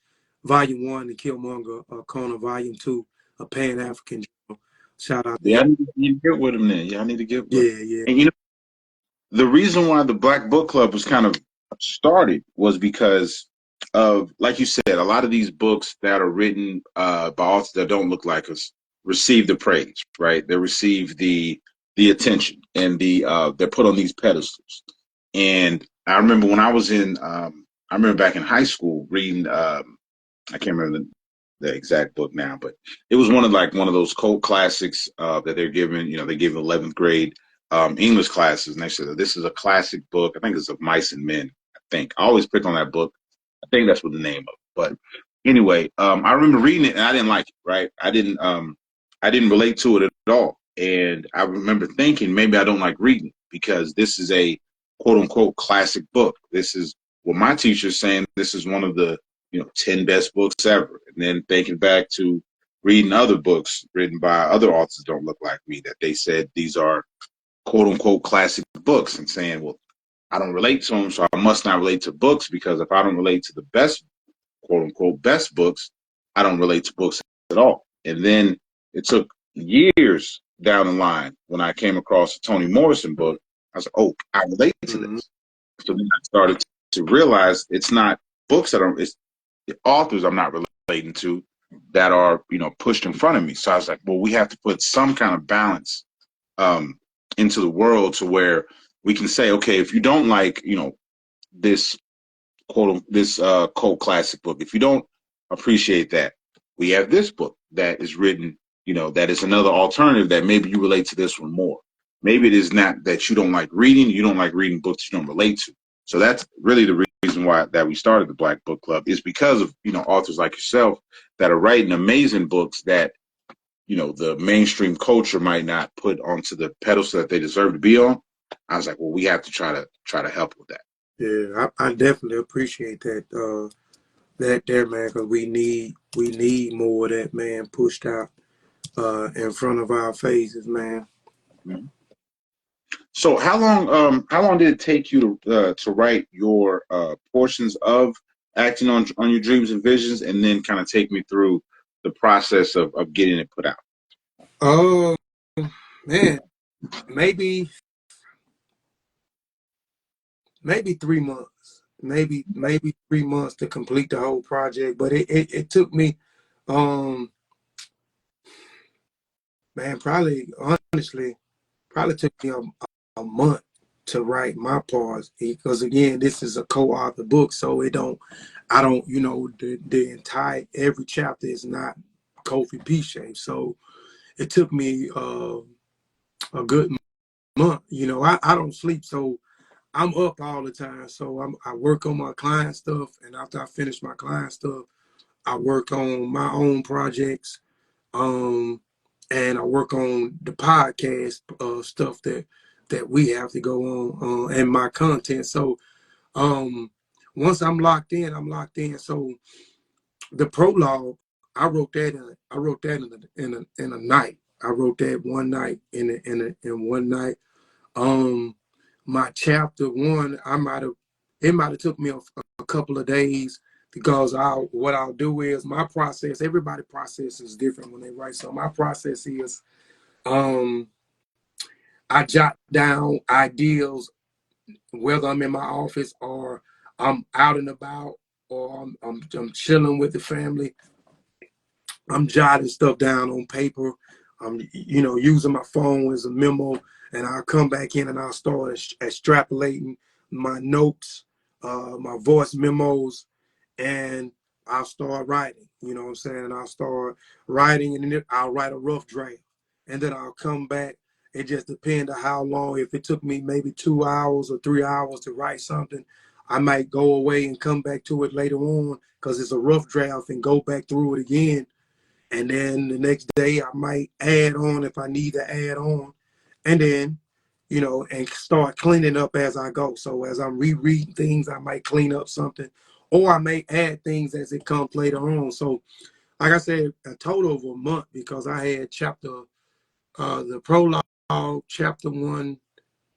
Volume 1, and Killmonger Corner Volume 2, a Pan-African journal. Shout out to Yeah, I need to get with him then. Yeah, I need to get with him. Yeah. And the reason why the Black Book Club was kind of started was because of, like you said, a lot of these books that are written by authors that don't look like us receive the praise, right? They receive the attention, and they're put on these pedestals. And I remember when I was I remember back in high school reading, I can't remember the exact book now, but it was one of those cult classics that they're given. They give 11th grade English classes, and they said this is a classic book. I think it's of Mice and Men. I always pick on that book. I think that's what the name of it. But anyway, I remember reading it and I didn't like it. Right, I didn't relate to it at all. And I remember thinking maybe I don't like reading because this is a quote unquote classic book. This is what my teacher's saying. This is one of the 10 best books ever. And then thinking back to reading other books written by other authors don't look like me, that they said these are quote unquote classic books, and saying, well, I don't relate to them, so I must not relate to books, because if I don't relate to the best quote unquote best books, I don't relate to books at all. And then it took years down the line when I came across a Toni Morrison book. I was like, oh, I relate to this. So then I started to realize it's not books it's the authors I'm not relating to that are, pushed in front of me. So I was like, well, we have to put some kind of balance into the world to where we can say, okay, if you don't like, this cult classic book, if you don't appreciate that, we have this book that is written, that is another alternative that maybe you relate to this one more. Maybe it is not that you don't like reading books you don't relate to. So that's really the reason why that we started the Black Book Club, is because of, authors like yourself that are writing amazing books that, the mainstream culture might not put onto the pedestal that they deserve to be on. I was like, well, we have to try to help with that. Yeah, I definitely appreciate that. That there, man, because we need more of that, man, pushed out in front of our faces, man. Mm-hmm. So how long did it take you to write your portions of Acting on Your Dreams and Visions, and then kind of take me through the process of getting it put out? Oh, man, maybe 3 months, maybe 3 months to complete the whole project. But it took me, man, honestly, probably took me a month to write my parts, because again, this is a co-author book, so I don't, the entire, every chapter is not Kofi Piche. So it took me a good month. I don't sleep, so I'm up all the time. So I work on my client stuff, and after I finish my client stuff, I work on my own projects, and I work on the podcast stuff that we have to go on, and my content. So once I'm locked in, I'm locked in. So the prologue, I wrote that in a night. I wrote that one night in one night. My chapter one, it might have took me a couple of days, because what I'll do is my process. Everybody process is different when they write. So my process is, I jot down ideas, whether I'm in my office or I'm out and about, or I'm chilling with the family. I'm jotting stuff down on paper. I'm using my phone as a memo, and I'll come back in and I'll start extrapolating my notes, my voice memos, and I'll start writing. You know what I'm saying? I'll start writing, and then I'll write a rough draft, and then I'll come back. It just depends on how long. If it took me maybe 2 hours or 3 hours to write something, I might go away and come back to it later on, because it's a rough draft, and go back through it again. And then the next day I might add on if I need to add on. And then, and start cleaning up as I go. So as I'm rereading things, I might clean up something, or I may add things as it comes later on. So like I said, a total of a month, because I had the prologue, chapter 1,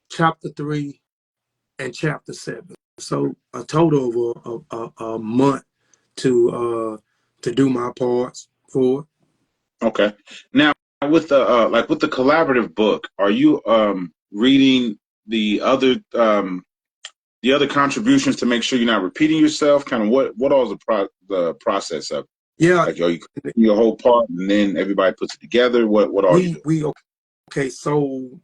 chapter 3, and chapter 7. So a total of a month to do my parts for it. Okay. Now, with the collaborative book, are you reading the other contributions to make sure you're not repeating yourself? Kind of what all is the process of? Yeah. Like, are you your whole part and then everybody puts it together? What are you doing? Okay. So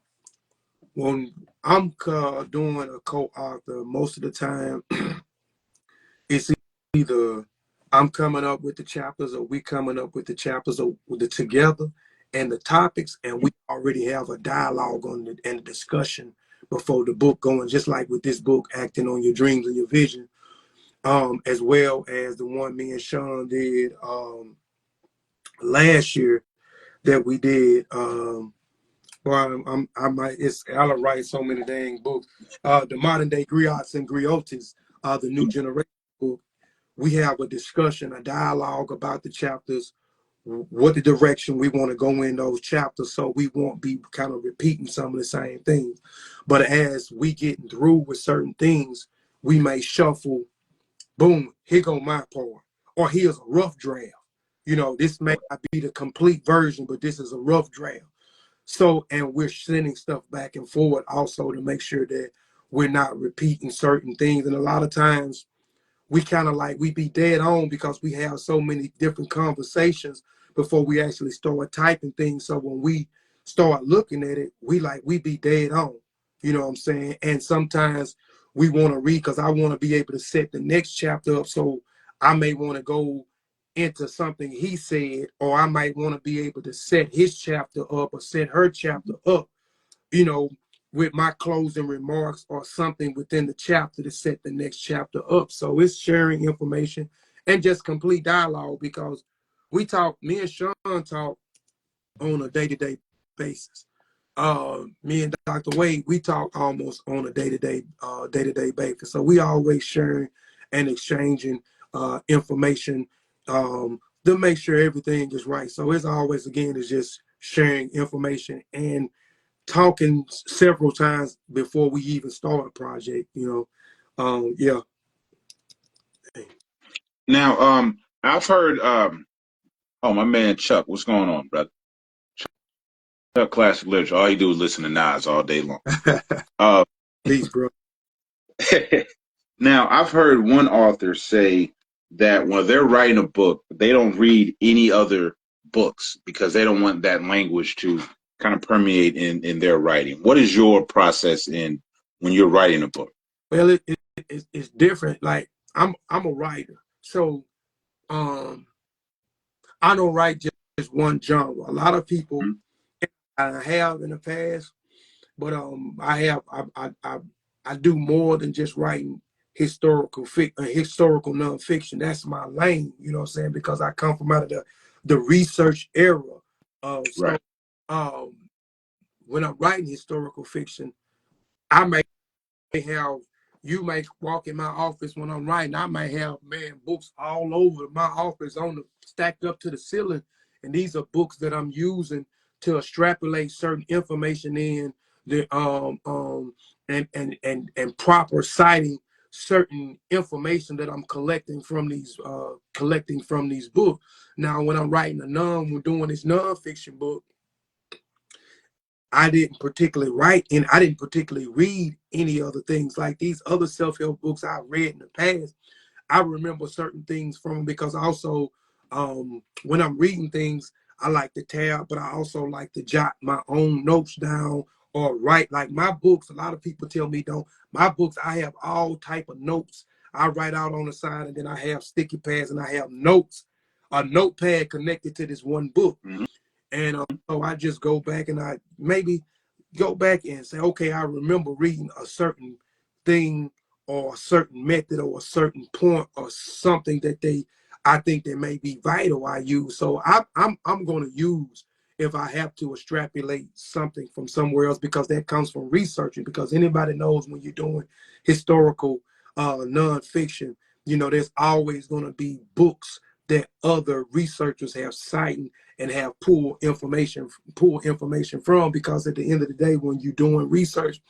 when I'm doing a co-author, most of the time it's either I'm coming up with the chapters, or we coming up with the chapters, or together, and the topics, and we already have a dialogue on it and a discussion before the book going. Just like with this book, Acting on Your Dreams and Your Vision, as well as the one me and Sean did last year that we did. Well, I'll write so many dang books. The modern day griots and griotes, the new generation book. We have a discussion, a dialogue about the chapters, what the direction we want to go in those chapters, so we won't be kind of repeating some of the same things. But as we getting through with certain things, we may shuffle. Boom, here go my part, or here's a rough draft. You know, this may not be the complete version, but this is a rough draft. So, and we're sending stuff back and forward also to make sure that we're not repeating certain things. And a lot of times we kind of like, we be dead on because we have so many different conversations before we actually start typing things. So when we start looking at it, we be dead on, you know what I'm saying? And sometimes we want to read because I want to be able to set the next chapter up. So I may want to go into something he said, or I might want to be able to set his chapter up or set her chapter up, you know, with my closing remarks or something within the chapter to set the next chapter up. So it's sharing information and just complete dialogue, because we talk, me and Sean talk on a day-to-day basis. Me and Dr. Wade, we talk almost on a day-to-day basis. So we always sharing and exchanging information to make sure everything is right. So it's always, again, is just sharing information and talking several times before we even start a project, you know. Yeah. Now, I've heard, oh, my man Chuck, what's going on, brother? Chuck Classic Literature. All you do is listen to Nas all day long. Peace, bro. Now, I've heard one author say that when they're writing a book, they don't read any other books because they don't want that language to kind of permeate in their writing. What is your process in when you're writing a book? Well, it's different. Like I'm a writer, so I don't write just one genre. A lot of people I have in the past, but I do more than just writing historical nonfiction. That's my lane, you know what I'm saying? Because I come from out of the research era. Right. When I'm writing historical fiction, I may have, you may walk in my office when I'm writing, I may have, man, books all over my office stacked up to the ceiling. And these are books that I'm using to extrapolate certain information in the and proper citing certain information that I'm collecting from these books. Now, when I'm writing we're doing this nonfiction book, I didn't particularly write and I didn't particularly read any other things like these other self-help books I read in the past. I remember certain things from them because also when I'm reading things, I like to tab, but I also like to jot my own notes down or write. Like my books, a lot of people tell me don't. My books, I have all type of notes. I write out on the side, and then I have sticky pads and I have notes, a notepad connected to this one book. Mm-hmm. And so I just go back and I maybe go back and say, okay, I remember reading a certain thing or a certain method or a certain point or something that I think that may be vital I use. So I'm going to use, if I have to, extrapolate something from somewhere else, because that comes from researching. Because anybody knows when you're doing historical nonfiction, you know, there's always going to be books that other researchers have cited and have pulled information from, because at the end of the day, when you're doing research,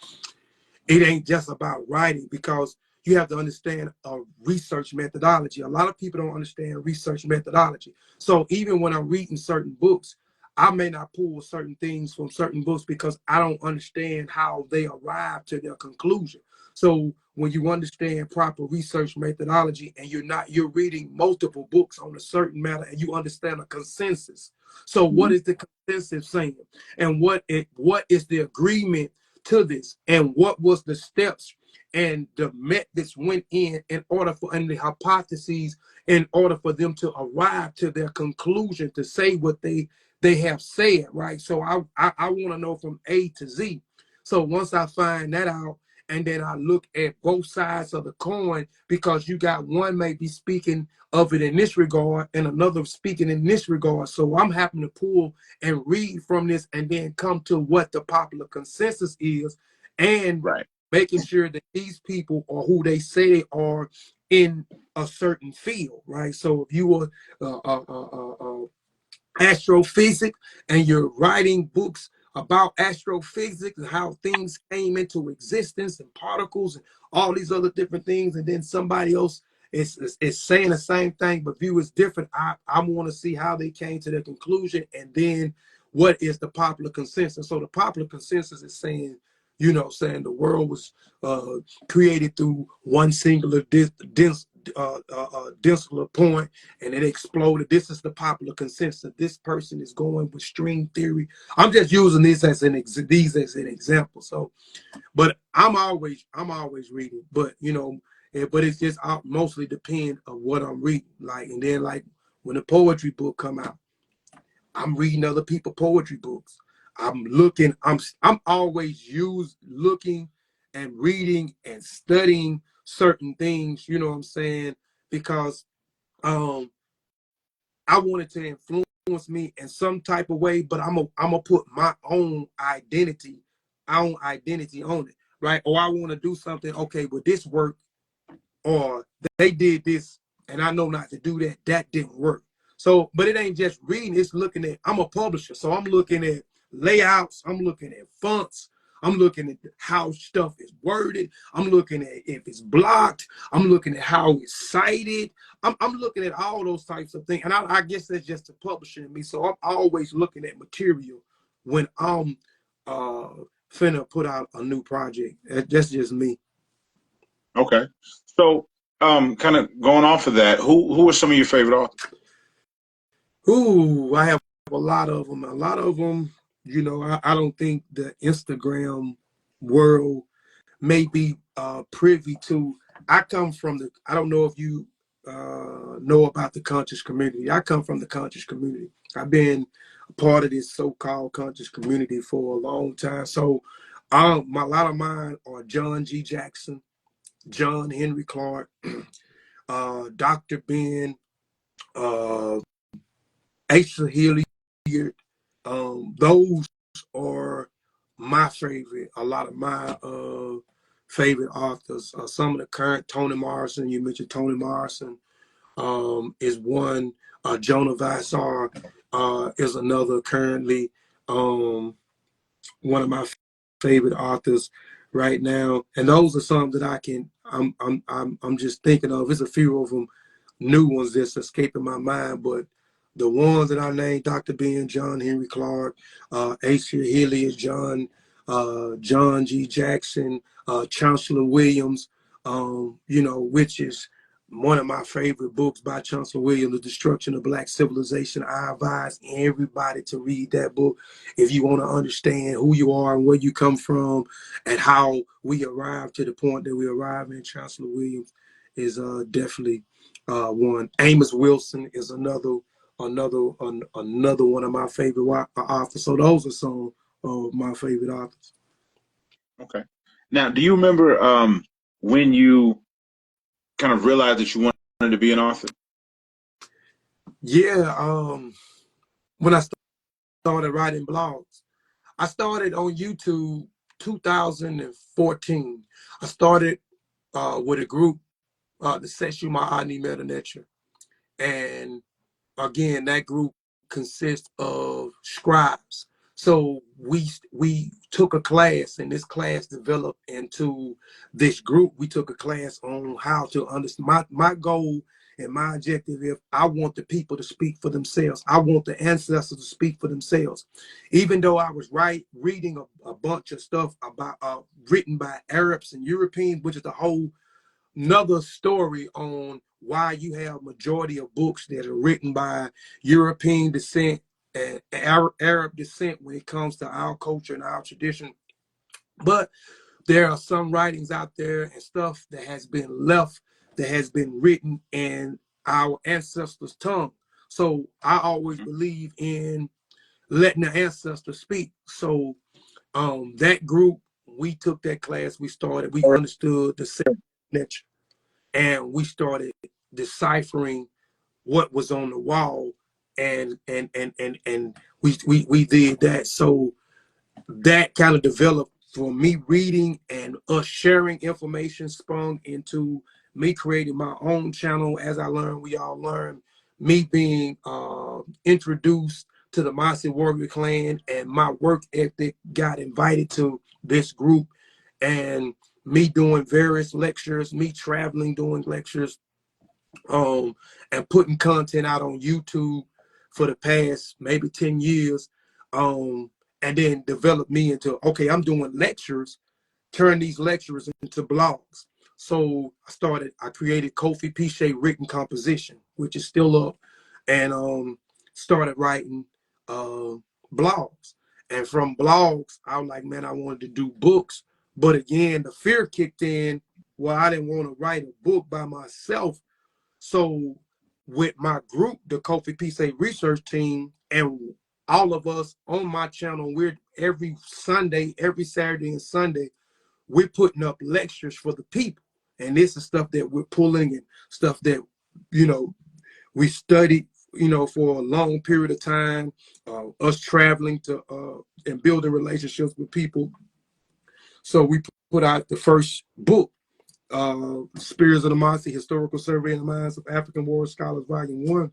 it ain't just about writing, because you have to understand a research methodology. A lot of people don't understand research methodology. So even when I'm reading certain books, I may not pull certain things from certain books because I don't understand how they arrive to their conclusion. So when you understand proper research methodology and you're reading multiple books on a certain matter and you understand a consensus. So what is the consensus saying? And what is the agreement to this? And what was the steps and the methods went in order for, and the hypotheses in order for them to arrive to their conclusion to say what they have said, right? So I want to know from A to Z. So once I find that out and then I look at both sides of the coin, because you got one may be speaking of it in this regard and another speaking in this regard. So I'm having to pull and read from this and then come to what the popular consensus is, and Right. making sure that these people are who they say they are in a certain field, right? So if you were astrophysics and you're writing books about astrophysics and how things came into existence and particles and all these other different things, and then somebody else is saying the same thing but view is different, I want to see how they came to their conclusion, and then what is the popular consensus. So the popular consensus is saying, saying the world was created through one singular denser point, and it exploded. This is the popular consensus. This person is going with string theory. I'm just using this as an example. So, but I'm always reading, but but it's just mostly depend on what I'm reading. Like, and then like when a poetry book come out, I'm reading other people poetry books. I'm always looking and reading and studying certain things, you know what I'm saying? Because I wanted to influence me in some type of way, but I'm gonna put my own identity on it, right? Or I want to do something, okay, well, this work, or they did this and I know not to do that. That didn't work. So, but it ain't just reading, it's looking at, I'm a publisher, so I'm looking at layouts, I'm looking at fonts, I'm looking at how stuff is worded, I'm looking at if it's blocked, I'm looking at how it's cited, I'm looking at all those types of things. And I guess that's just the publisher in me. So I'm always looking at material when I'm finna put out a new project. That's just me. Okay. So, kind of going off of that, who are some of your favorite authors? Ooh, I have a lot of them. A lot of them, I don't think the Instagram world may be privy to. I come from I don't know if you know about the conscious community. I come from the conscious community. I've been a part of this so-called conscious community for a long time. So a lot of mine are John G. Jackson, John Henry Clark, Dr. Ben, Asa Hilliard. Those are my favorite. A lot of my favorite authors. Some of the current, Toni Morrison. You mentioned Toni Morrison is one. Jonah Vassar is another. Currently, one of my favorite authors right now. And those are some that I'm just thinking of. There's a few of them, new ones that's escaping my mind, but the ones that I named, Dr. Ben, John Henry Clark, Asa Hilliard, John G. Jackson, Chancellor Williams, which is one of my favorite books by Chancellor Williams, The Destruction of Black Civilization. I advise everybody to read that book if you want to understand who you are and where you come from and how we arrived to the point that we arrived in. Chancellor Williams is definitely one. Amos Wilson is another one of my favorite authors. So those are some of my favorite authors. Okay. Now, do you remember when you kind of realized that you wanted to be an author? Yeah, when I started writing blogs, I started on YouTube 2014. I started with a group, the Seshu Ma'ani Meta Nature. And again, that group consists of scribes. So we took a class, and this class developed into this group. We took a class on how to understand. My goal and my objective is I want the people to speak for themselves. I want the ancestors to speak for themselves. Even though I was reading a bunch of stuff about written by Arabs and Europeans, which is the whole another story on why you have majority of books that are written by European descent and Arab descent when it comes to our culture and our tradition. But there are some writings out there and stuff that has been left, that has been written in our ancestors' tongue. So I always believe in letting the ancestors speak. So that group, we took that class, we understood the nature, and we started deciphering what was on the wall, and we did that. So that kind of developed for me reading and us sharing information, sprung into me creating my own channel. As I learned, we all learn, me being introduced to the Mossy Warrior Clan, and my work ethic got invited to this group, and me doing various lectures, me traveling doing lectures, and putting content out on YouTube for the past maybe 10 years, and then developed me into, okay, I'm doing lectures, turn these lectures into blogs. So I created Kofi Piche Written Composition, which is still up, and started writing blogs. And from blogs, I was like, man, I wanted to do books. But again, the fear kicked in. Well, I didn't want to write a book by myself. So with my group, the Kofi Piche research team, and all of us on my channel, we're every Saturday and Sunday, we're putting up lectures for the people. And this is stuff that we're pulling, and stuff that, we studied, for a long period of time, us traveling to and building relationships with people. So we put out the first book, Spears of the Mossy, Historical Survey in the Minds of African Warrior Scholars, Volume 1.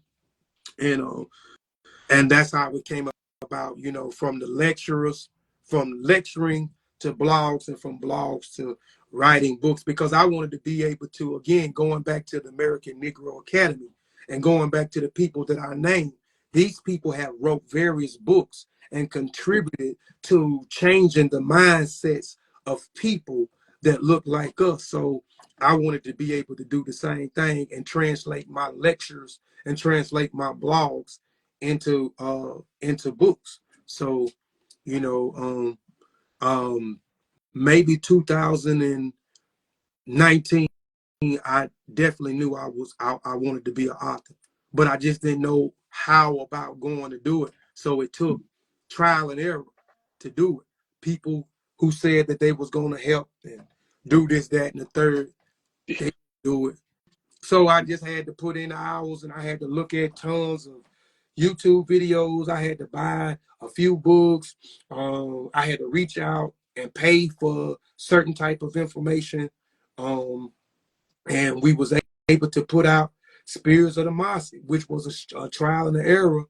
And that's how it came about, from the lecturers, from lecturing to blogs, and from blogs to writing books, because I wanted to be able to, again, going back to the American Negro Academy and going back to the people that I named, these people have wrote various books and contributed to changing the mindsets of people that look like us. So I wanted to be able to do the same thing and translate my lectures and translate my blogs into books. So, maybe 2019, I definitely knew I wanted to be an author, but I just didn't know how about going to do it. So it took trial and error to do it. People who said that they was going to help and do this, that, and the third, they do it. So I just had to put in the hours, and I had to look at tons of YouTube videos. I had to buy a few books. I had to reach out and pay for certain type of information. And we was able to put out Spears of the Mossy, which was a trial and error.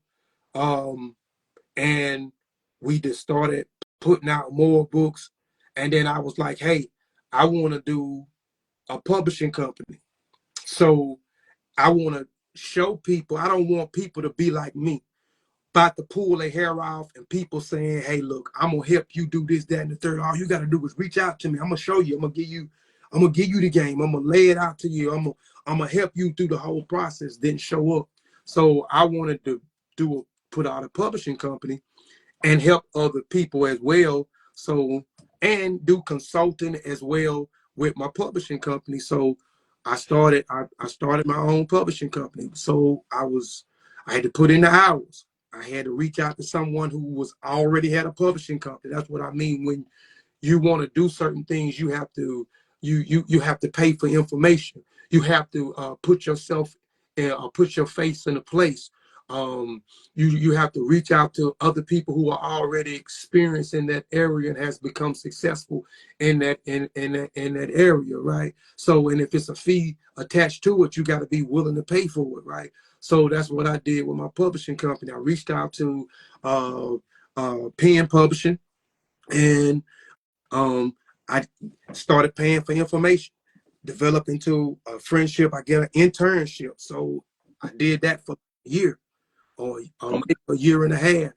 And we just started putting out more books. And then I was like, hey, I want to do a publishing company. So I want to show people, I don't want people to be like me, about to pull their hair off and people saying, hey, look, I'm going to help you do this, that, and the third. All you got to do is reach out to me. I'm going to show you. I'm going to give you the game. I'm going to lay it out to you. I'm going to help you through the whole process, then show up. So I wanted to put out a publishing company and help other people as well. So, and do consulting as well with my publishing company. So I started my own publishing company. So I had to put in the hours. I had to reach out to someone who was already had a publishing company. That's what I mean. When you want to do certain things, you have to pay for information. You have to put yourself put your face in a place. You have to reach out to other people who are already experienced in that area and has become successful in that area, right? So, and if it's a fee attached to it, you got to be willing to pay for it, right? So that's what I did with my publishing company. I reached out to Penn Publishing, and I started paying for information, developed into a friendship. I get an internship, so I did that for a year or a year and a half,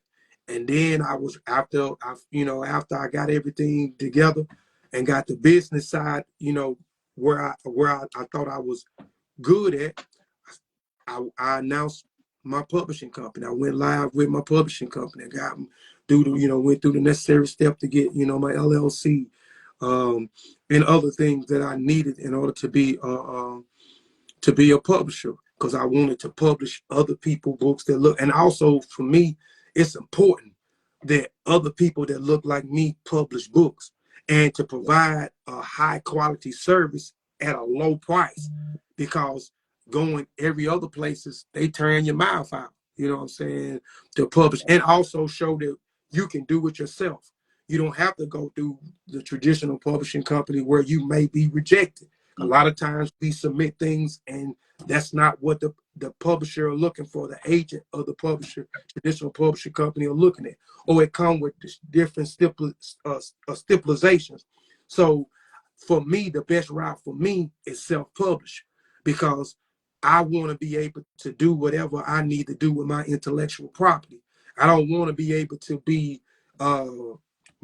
and then after I got everything together and got the business side, where I thought I was good at. I announced my publishing company. I went live with my publishing company. I got went through the necessary step to get, my LLC, and other things that I needed in order to be a publisher, because I wanted to publish other people's books that look, and also for me, it's important that other people that look like me publish books. and to provide a high quality service at a low price, because going every other places, they turn your mouth out, you know what I'm saying, to publish, and also show that you can do it yourself. You don't have to go through the traditional publishing company where you may be rejected. A lot of times we submit things and that's not what the publisher are looking for, the agent of the publisher, traditional publishing company are looking at, or it comes with different stipulations. So for me, the best route for me is self-publish, because I want to be able to do whatever I need to do with my intellectual property. I don't want to be able to be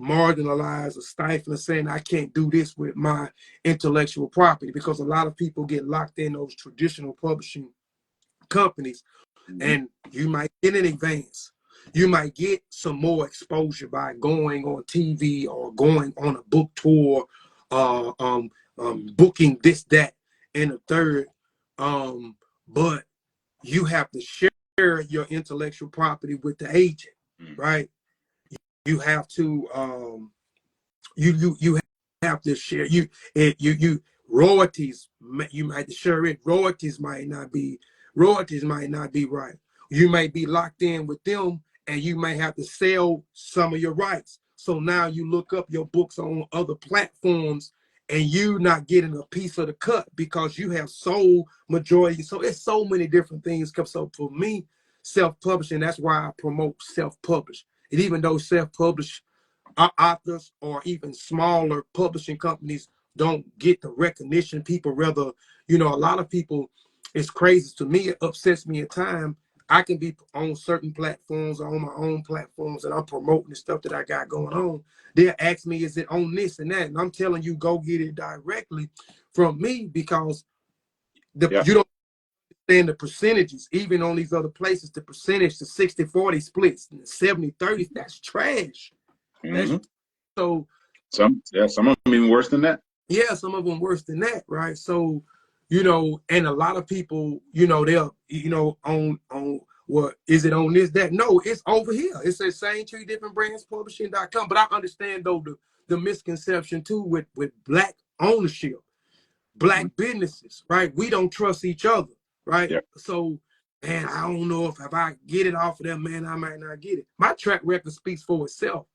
marginalized or stifled, saying I can't do this with my intellectual property, because a lot of people get locked in those traditional publishing companies, and you might get an advance. You might get some more exposure by going on TV or going on a book tour, booking this, that, and the third. But you have to share your intellectual property with the agent, right? You have to you have to share you royalties. You might share it. Royalties might not be right. You might be locked in with them, and you might have to sell some of your rights. So now you look up your books on other platforms, and you not getting a piece of the cut because you have sold majority. So it's so many different things. So for me, self-publishing, that's why I promote self-publish. And even though self-publish authors or even smaller publishing companies don't get the recognition, people rather, a lot of people, it's crazy to me, it upsets me at times. I can be on certain platforms or on my own platforms, and I'm promoting the stuff that I got going on. They'll ask me, is it on this and that? And I'm telling you, go get it directly from me, because you don't understand the percentages. Even on these other places, the percentage, the 60-40 splits, and the 70-30, that's trash. So some of them even worse than that. Yeah, some of them worse than that, right? So, and a lot of people, they'll, on what is it on this, that? No, it's over here. It says Same Tree Different Brands Publishing.com. But I understand though the misconception too with Black ownership, Black businesses, right? We don't trust each other, right? Yeah. So, man, I don't know if I get it off of them, man, I might not get it. My track record speaks for itself.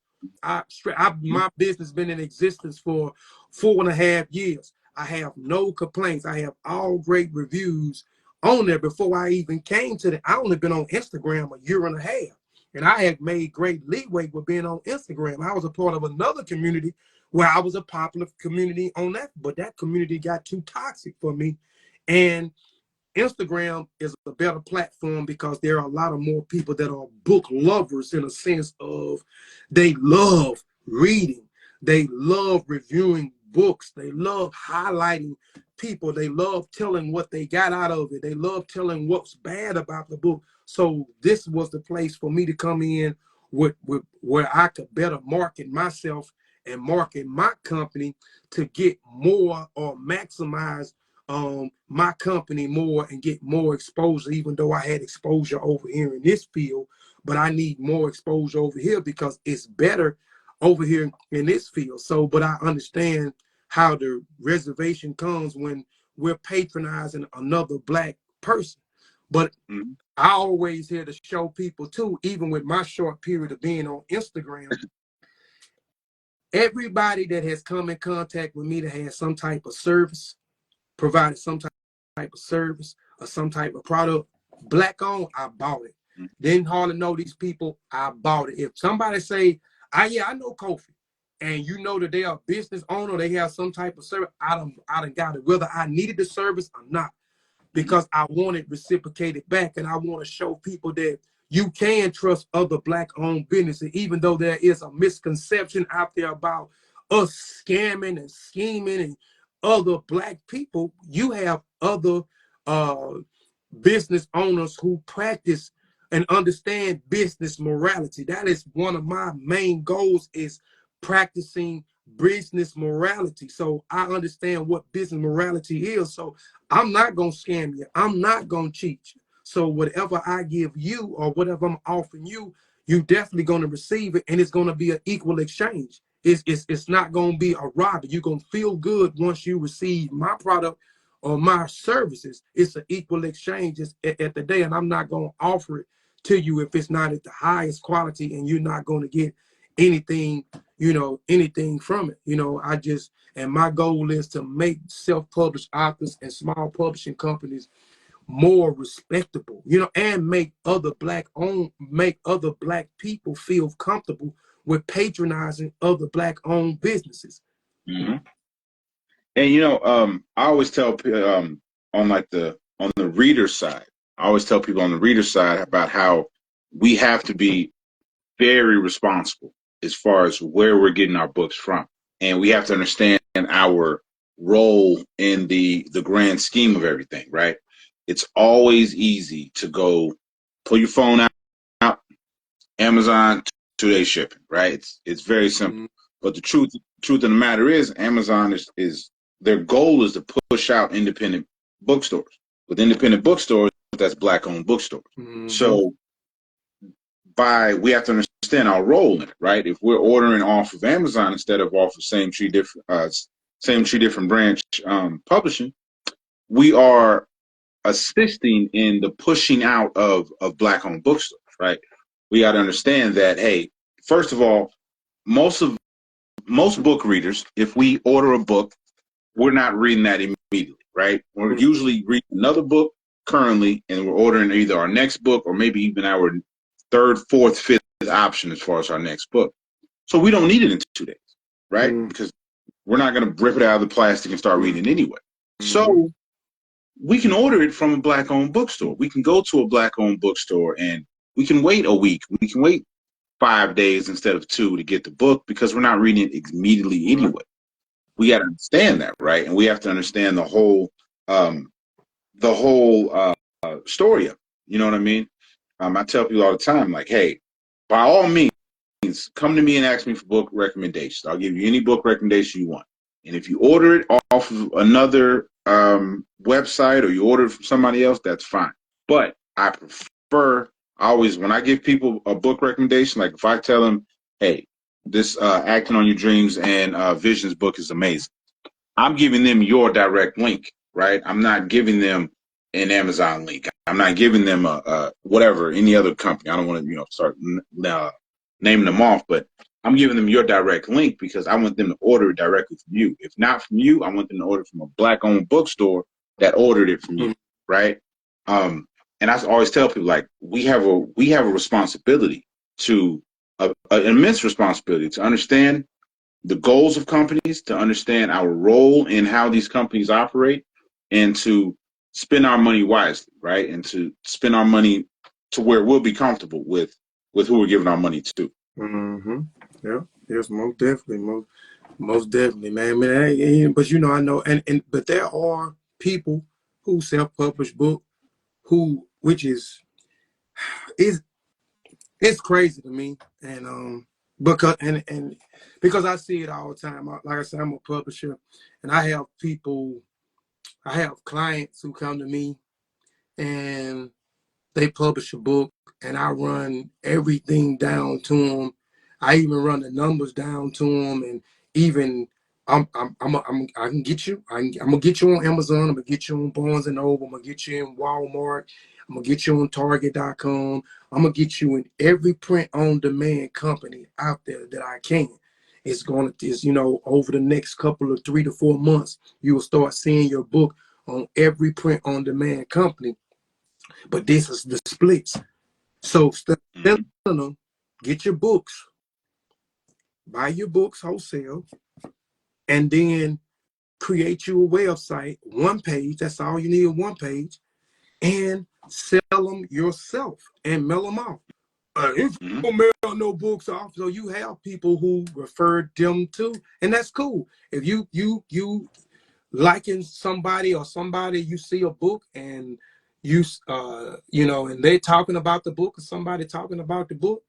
My business been in existence for 4.5 years. I have no complaints. I have all great reviews on there. Before I even came to I only been on Instagram a year and a half, and I had made great leeway with being on Instagram. I was a part of another community where I was a popular community on that, but that community got too toxic for me. And Instagram is a better platform because there are a lot of more people that are book lovers, in a sense of they love reading. They love reviewing books. They love highlighting people. They love telling what they got out of it. They love telling what's bad about the book. So this was the place for me to come in with where I could better market myself and market my company to get more or maximize my company more and get more exposure, even though I had exposure over here in this field, but I need more exposure over here because it's better over here in this field. So, but I understand how the reservation comes when we're patronizing another Black person. But I always here to show people too, even with my short period of being on Instagram, everybody that has come in contact with me that has some type of service, provided some type of service or some type of product, Black owned, I bought it. Didn't hardly know these people, I bought it. If somebody say, I know Kofi, and that they are a business owner, they have some type of service, I done got it, whether I needed the service or not, because I want it reciprocated back, and I want to show people that you can trust other Black owned businesses, even though there is a misconception out there about us scamming and scheming and other Black people. You have other business owners who practice and understand business morality. That is one of my main goals, is practicing business morality. So I understand what business morality is. So I'm not going to scam you. I'm not going to cheat you. So whatever I give you or whatever I'm offering you, you definitely going to receive it, and it's going to be an equal exchange. it's not gonna be a robbery. You're gonna feel good once you receive my product or my services. It's an equal exchange at the day, and I'm not gonna offer it to you if it's not at the highest quality and you're not gonna get anything, anything from it. And my goal is to make self-published authors and small publishing companies more respectable, and make other black people feel comfortable with patronizing other black owned businesses. Mm-hmm. And I always tell on the reader side, I always tell people on the reader side about how we have to be very responsible as far as where we're getting our books from, and we have to understand our role in the grand scheme of everything. Right? It's always easy to go pull your phone out, Amazon, 2-day shipping. Right? It's very simple. Mm-hmm. But the truth of the matter is, Amazon is their goal is to push out independent bookstores. With independent bookstores, that's black-owned bookstores. Mm-hmm. So we have to understand our role in it, right? If we're ordering off of Amazon instead of off of Same Tree Different Branch publishing, we are assisting in the pushing out of black-owned bookstores, right? We got to understand that, hey, first of all, most book readers, if we order a book, we're not reading that immediately, right? We're usually reading another book currently, and we're ordering either our next book or maybe even our third, fourth, fifth option as far as our next book. So we don't need it in 2 days, right? Because we're not going to rip it out of the plastic and start reading it anyway. So we can order it from a black-owned bookstore. We can go to a black-owned bookstore and we can wait a week. We can wait 5 days instead of 2 to get the book because we're not reading it immediately anyway. We got to understand that, right? And we have to understand the whole story of it. You know what I mean? I tell people all the time, like, hey, by all means, come to me and ask me for book recommendations. I'll give you any book recommendation you want. And if you order it off of another website or you order it from somebody else, that's fine. But I prefer always, when I give people a book recommendation, like if I tell them, hey, this Acting on Your Dreams and Visions book is amazing, I'm giving them your direct link, right? I'm not giving them an Amazon link. I'm not giving them whatever, any other company. I don't want to, start naming them off, but I'm giving them your direct link because I want them to order it directly from you. If not from you, I want them to order from a black-owned bookstore that ordered it from you, right? And I always tell people, like, we have a responsibility an immense responsibility to understand the goals of companies, to understand our role in how these companies operate, and to spend our money wisely, right? And to spend our money to where we'll be comfortable with who we're giving our money to. Mm-hmm. Yeah. Yes, most definitely. Most definitely, man. But I know, but there are people who self-publish book which is it's crazy to me, and because I see it all the time. Like I said, I'm a publisher, and I have clients who come to me and they publish a book, and I run everything down to them. I even run the numbers down to them, and even I can get you. I'm gonna get you on Amazon. I'm gonna get you on Barnes and Noble. I'm gonna get you in Walmart. I'm gonna get you on Target.com. I'm gonna get you in every print-on-demand company out there that I can. It's over the next couple of 3 to 4 months, you will start seeing your book on every print-on-demand company. But this is the splits. So instead of telling them, get your books, buy your books wholesale, and then create you a website, one page. That's all you need, one page, and sell them yourself and mail them out. If you don't mail no books off, so you have people who refer them to, and that's cool. If you liking somebody or somebody, you see a book and and they talking about the book or somebody talking about the book,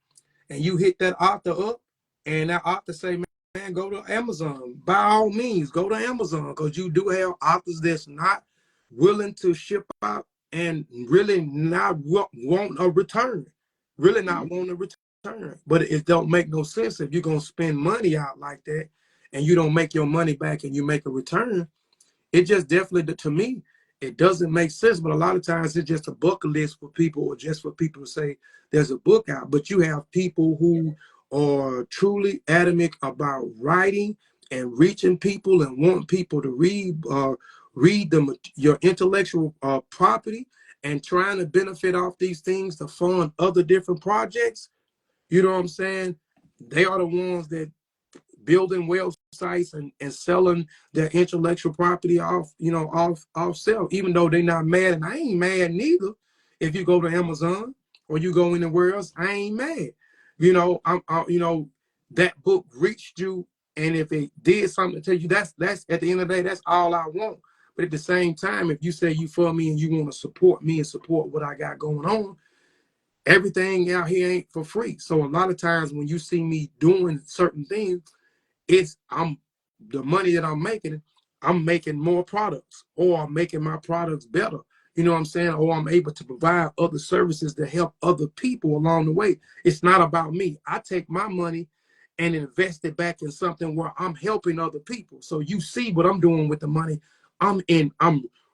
and you hit that author up, and that author say, man, go to Amazon. By all means, go to Amazon, because you do have authors that's not willing to ship out and really not want a return. Really not want a return. return. But it don't make no sense if you're gonna spend money out like that and you don't make your money back and you make a return. It just definitely, to me, it doesn't make sense. But a lot of times it's just a bucket list for people, or just for people to say there's a book out. But you have people who are truly adamant about writing and reaching people and wanting people to read your intellectual property, and trying to benefit off these things to fund other different projects. You know what I'm saying? They are the ones that building websites and selling their intellectual property off, off sale, even though they're not mad. And I ain't mad neither. If you go to Amazon or you go anywhere else, I ain't mad. That book reached you, and if it did something to you, that's at the end of the day, that's all I want. But at the same time, if you say you for me and you want to support me and support what I got going on, everything out here ain't for free. So a lot of times when you see me doing certain things, the money that I'm making more products, or I'm making my products better. You know what I'm saying? Or I'm able to provide other services to help other people along the way. It's not about me. I take my money and invest it back in something where I'm helping other people. So you see what I'm doing with the money. I'm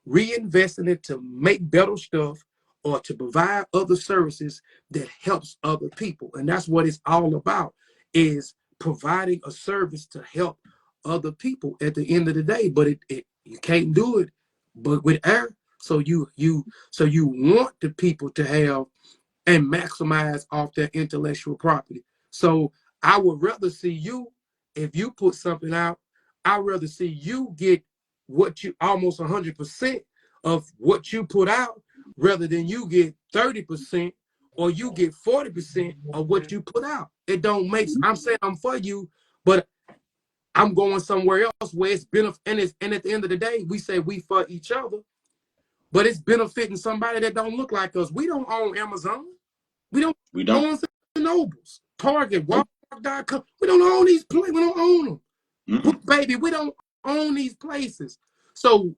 reinvesting it to make better stuff, or to provide other services that helps other people. And that's what it's all about, is providing a service to help other people at the end of the day. But you can't do it but with air. So you want the people to have and maximize off their intellectual property. So I would rather see you, if you put something out, I'd rather see you get what you almost 100% of what you put out, rather than you get 30% or you get 40% of what you put out. It don't make. I'm saying I'm for you, but I'm going somewhere else where it's benefit. And at the end of the day, we say we for each other, but it's benefiting somebody that don't look like us. We don't own Amazon. We don't own Nobles, Target, Walmart.com. We don't own these places. We don't own them. Mm-mm. Baby, we don't own these places. So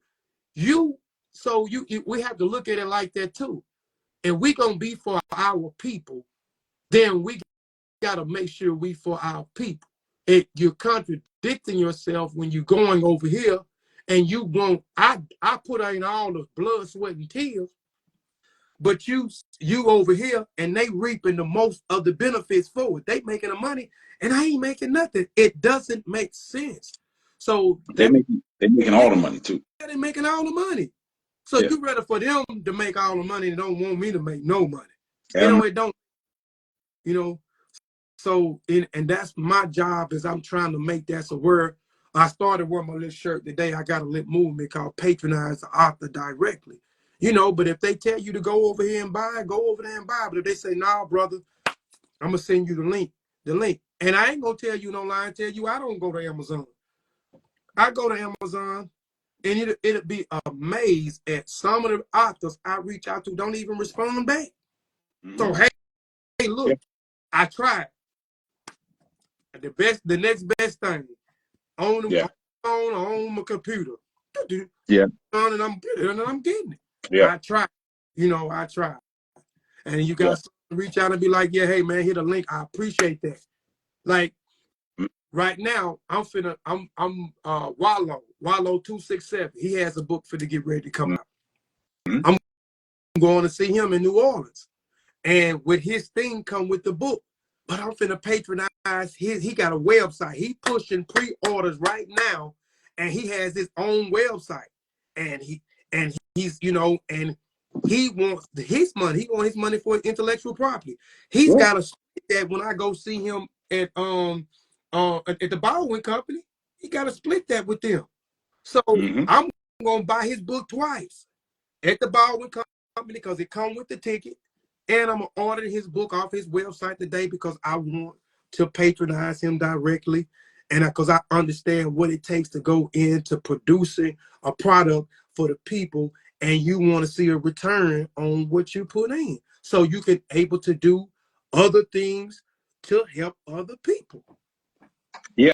we have to look at it like that too. And we gonna be for our people, then we gotta make sure we for our people. You're contradicting yourself when you're going over here and you want, I put in all the blood, sweat, and tears, but you over here and they reaping the most of the benefits for it. They making the money and I ain't making nothing. It doesn't make sense. So they're making all the money too. They're making all the money. So you rather for them to make all the money and don't want me to make no money. It don't, so, and that's my job, is I'm trying to make that. So where I started wearing my little shirt today, I got a little movement called Patronize the Author Directly. But if they tell you to go over here and buy, go over there and buy. But if they say, nah, brother, I'm going to send you the link. And I ain't going to tell you no lie and tell you I don't go to Amazon. I go to Amazon, and it'll be amazed at some of the authors I reach out to don't even respond back. Mm-hmm. So, hey, look, I tried. The next best thing on the phone or on my computer. And I'm getting it. Yeah. I tried. I tried. And you guys reach out and be like, yeah, hey man, hit a link. I appreciate that. Like right now, I'm Wallow 267. He has a book for to get ready to come out. Mm-hmm. I'm going to see him in New Orleans. And with his thing come with the book. But I'm finna patronize he got a website. He pushing pre-orders right now, and he has his own website. And he's and he wants his money. He wants his money for his intellectual property. He's got to split that when I go see him at the Baldwin Company. He got to split that with them. So I'm gonna buy his book twice at the Baldwin Company because it comes with the ticket. And I'm ordering his book off his website today because I want to patronize him directly. And because I understand what it takes to go into producing a product for the people, and you want to see a return on what you put in. So you can able to do other things to help other people. Yeah.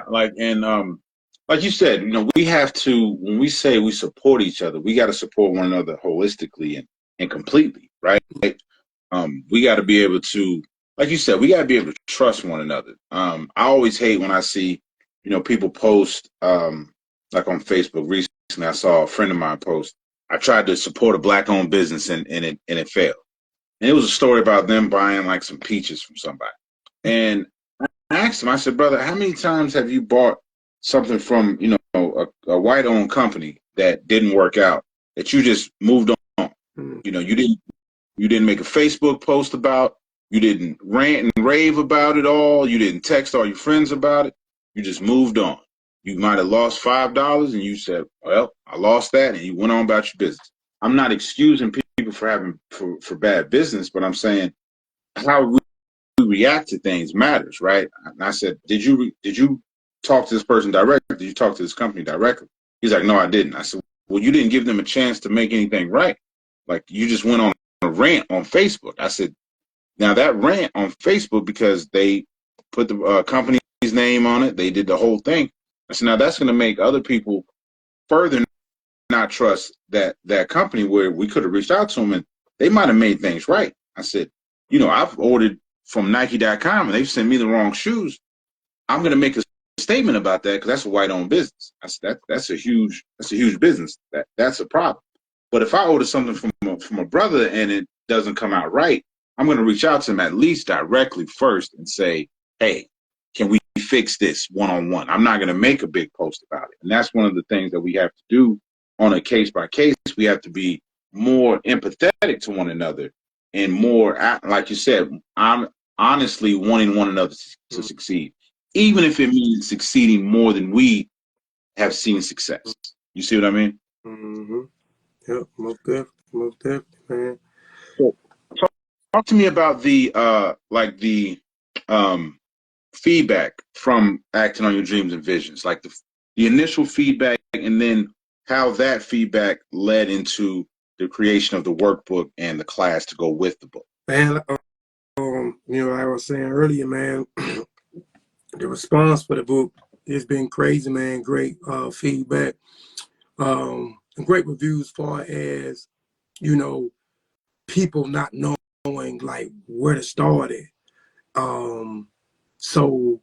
Like you said, we have to, when we say we support each other, we got to support one another holistically and completely, right? We got to be able to like you said, we got to be able to trust one another. I always hate when I see, people post, like on Facebook recently, I saw a friend of mine post, I tried to support a black owned business and it failed. And it was a story about them buying like some peaches from somebody. And I asked him, I said, brother, how many times have you bought something from, a white owned company that didn't work out, that you just moved on? You didn't make a Facebook post about, you didn't rant and rave about it all, you didn't text all your friends about it. You just moved on. You might have lost $5 and you said, well, I lost that, and you went on about your business. I'm not excusing people for having for bad business, but I'm saying how we react to things matters, right? And I said, did you talk to this person directly? Did you talk to this company directly? He's like, no, I didn't. I said, well, you didn't give them a chance to make anything right. Like, you just went on a rant on Facebook. I said, now that rant on Facebook, because they put the company's name on it, they did the whole thing. I said, now that's going to make other people further not trust that company, where we could have reached out to them and they might have made things right. I said, I've ordered from Nike.com and they've sent me the wrong shoes. I'm going to make a statement about that, because that's a white-owned business. I said, that's a huge business. That's a problem. But if I order something from a brother and it doesn't come out right, I'm going to reach out to him at least directly first and say, hey, can we fix this one-on-one? I'm not going to make a big post about it. And that's one of the things that we have to do on a case-by-case. We have to be more empathetic to one another and more, like you said, I'm honestly wanting one another to succeed, even if it means succeeding more than we have seen success. You see what I mean? Mm-hmm. Yep, most definitely, man. So, talk to me about the feedback from acting on your dreams and visions, like the initial feedback, and then how that feedback led into the creation of the workbook and the class to go with the book. Man, like I was saying earlier, man, the response for the book has been crazy, man. Great feedback, and great reviews, far as people not knowing like where to start at. So,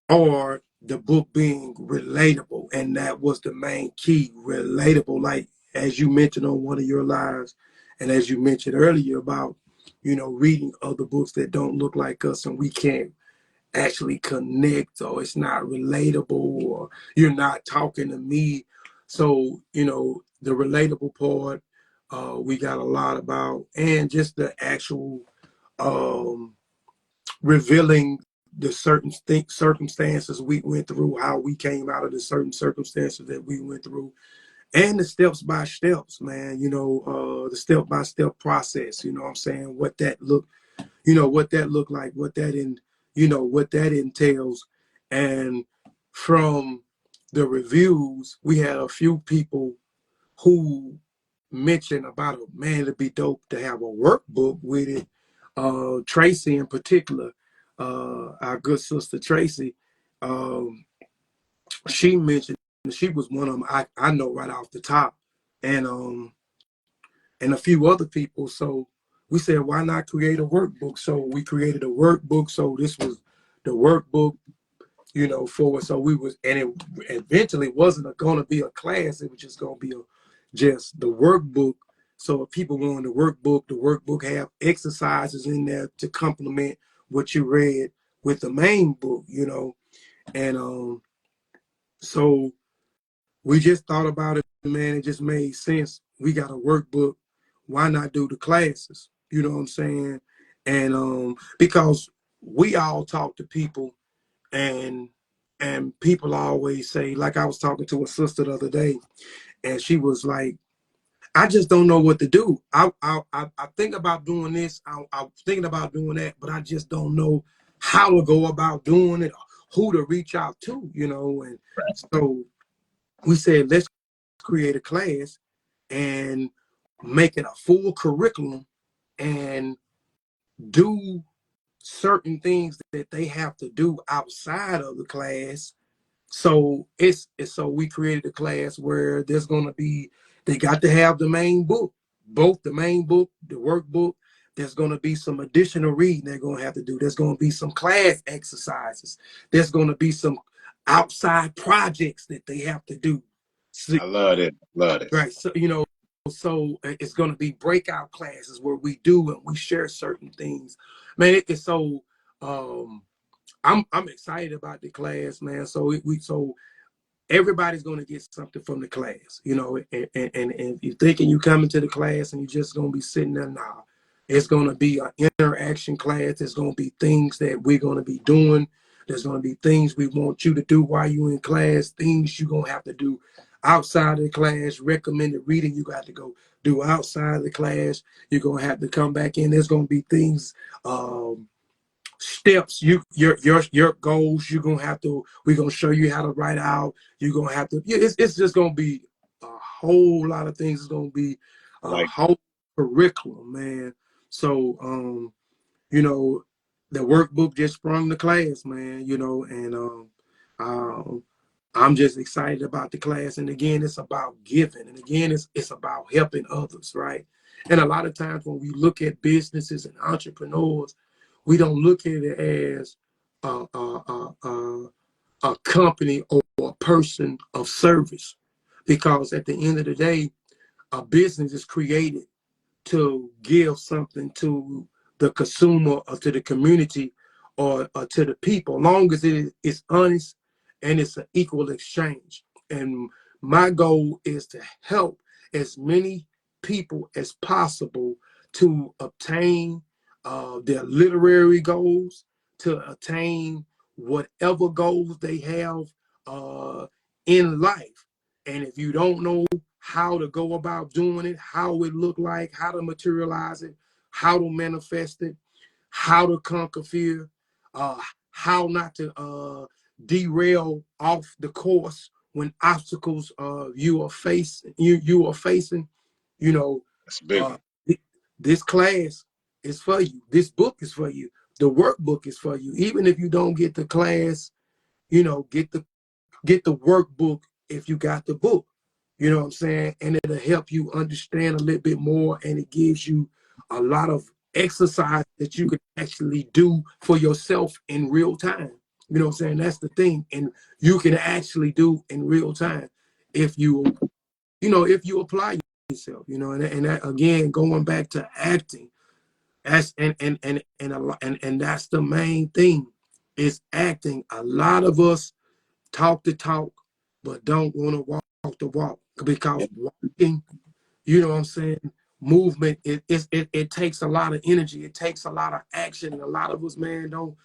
or the book being relatable, and that was the main key, relatable. Like, as you mentioned on one of your lives, and as you mentioned earlier about, reading other books that don't look like us and we can't actually connect, or it's not relatable, or you're not talking to me. So, the relatable part, we got a lot about, and just the actual revealing the certain circumstances we went through, how we came out of the certain circumstances that we went through, and the steps by steps, man, the step-by-step process, what I'm saying, what that looked like, what that entails. And from the reviews, we had a few people who mentioned about it. Man, it'd be dope to have a workbook with it. Tracy in particular, our good sister Tracy, she mentioned, she was one of them I know right off the top, and a few other people. So we said, why not create a workbook? So we created a workbook. So this was the workbook, for us. So we was, and it eventually wasn't going to be a class. It was just going to be just the workbook. So if people wanted the workbook have exercises in there to complement what you read with the main book, and so we just thought about it, man. It just made sense. We got a workbook. Why not do the classes? You know what I'm saying? And because we all talk to people, and people always say, like, I was talking to a sister the other day, and she was like, I just don't know what to do. I think about doing this. I'm thinking about doing that, but I just don't know how to go about doing it, who to reach out to, And so we said, let's create a class and make it a full curriculum and do certain things that they have to do outside of the class. So so we created a class where they got to have the main book, both the main book, the workbook. There's going to be some additional reading they're going to have to do. There's going to be some class exercises. There's going to be some outside projects that they have to do. So, I love it. Love it. right. So, so it's going to be breakout classes where we do and we share certain things. Man, it's so, I'm excited about the class, man. So everybody's going to get something from the class, and if you're thinking you coming to the class and you're just going to be sitting there, nah, it's going to be an interaction class. There's going to be things that we're going to be doing. There's going to be things we want you to do while you're in class, things you're going to have to do outside of the class, recommended reading you got to go do outside of the class. You're going to have to come back in. There's going to be things, steps, your goals, we're gonna show you how to write out. You're gonna have to, it's just gonna be a whole lot of things. It's gonna be a whole curriculum, man. So the workbook just sprung the class, man, and I'm just excited about the class. And again, it's about giving, and again, it's about helping others, right? And a lot of times when we look at businesses and entrepreneurs, we don't look at it as a company or a person of service, because at the end of the day, a business is created to give something to the consumer or to the community or to the people, as long as it's honest and it's an equal exchange. And my goal is to help as many people as possible to obtain their literary goals, to attain whatever goals they have in life. And if you don't know how to go about doing it, how it look like, how to materialize it, how to manifest it, how to conquer fear, how not to derail off the course when obstacles you are facing, That's big. this class is for you. This book is for you. The workbook is for you. Even if you don't get the class, get the workbook if you got the book. You know what I'm saying? And it'll help you understand a little bit more, and it gives you a lot of exercise that you can actually do for yourself in real time. You know what I'm saying? That's the thing. And you can actually do in real time if you apply yourself, and that, again, going back to acting, that's and that's the main thing, is acting. A lot of us talk the talk but don't want to walk the walk, because walking, you know what I'm saying, movement, it takes a lot of energy, it takes a lot of action, and a lot of us, man, don't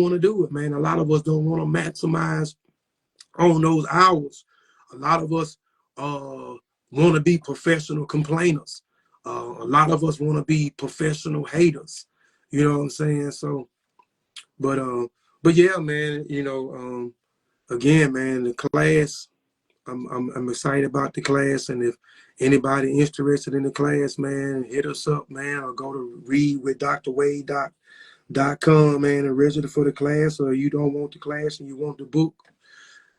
want to do it, man. A lot of us don't want to maximize on those hours. A lot of us want to be professional complainers. A lot of us want to be professional haters. You know what I'm saying? So, but yeah, man. Again, man, the class. I'm excited about the class, and if anybody interested in the class, man, hit us up, man, or go to readwithdrwade.com, man, and register for the class. Or you don't want the class and you want the book,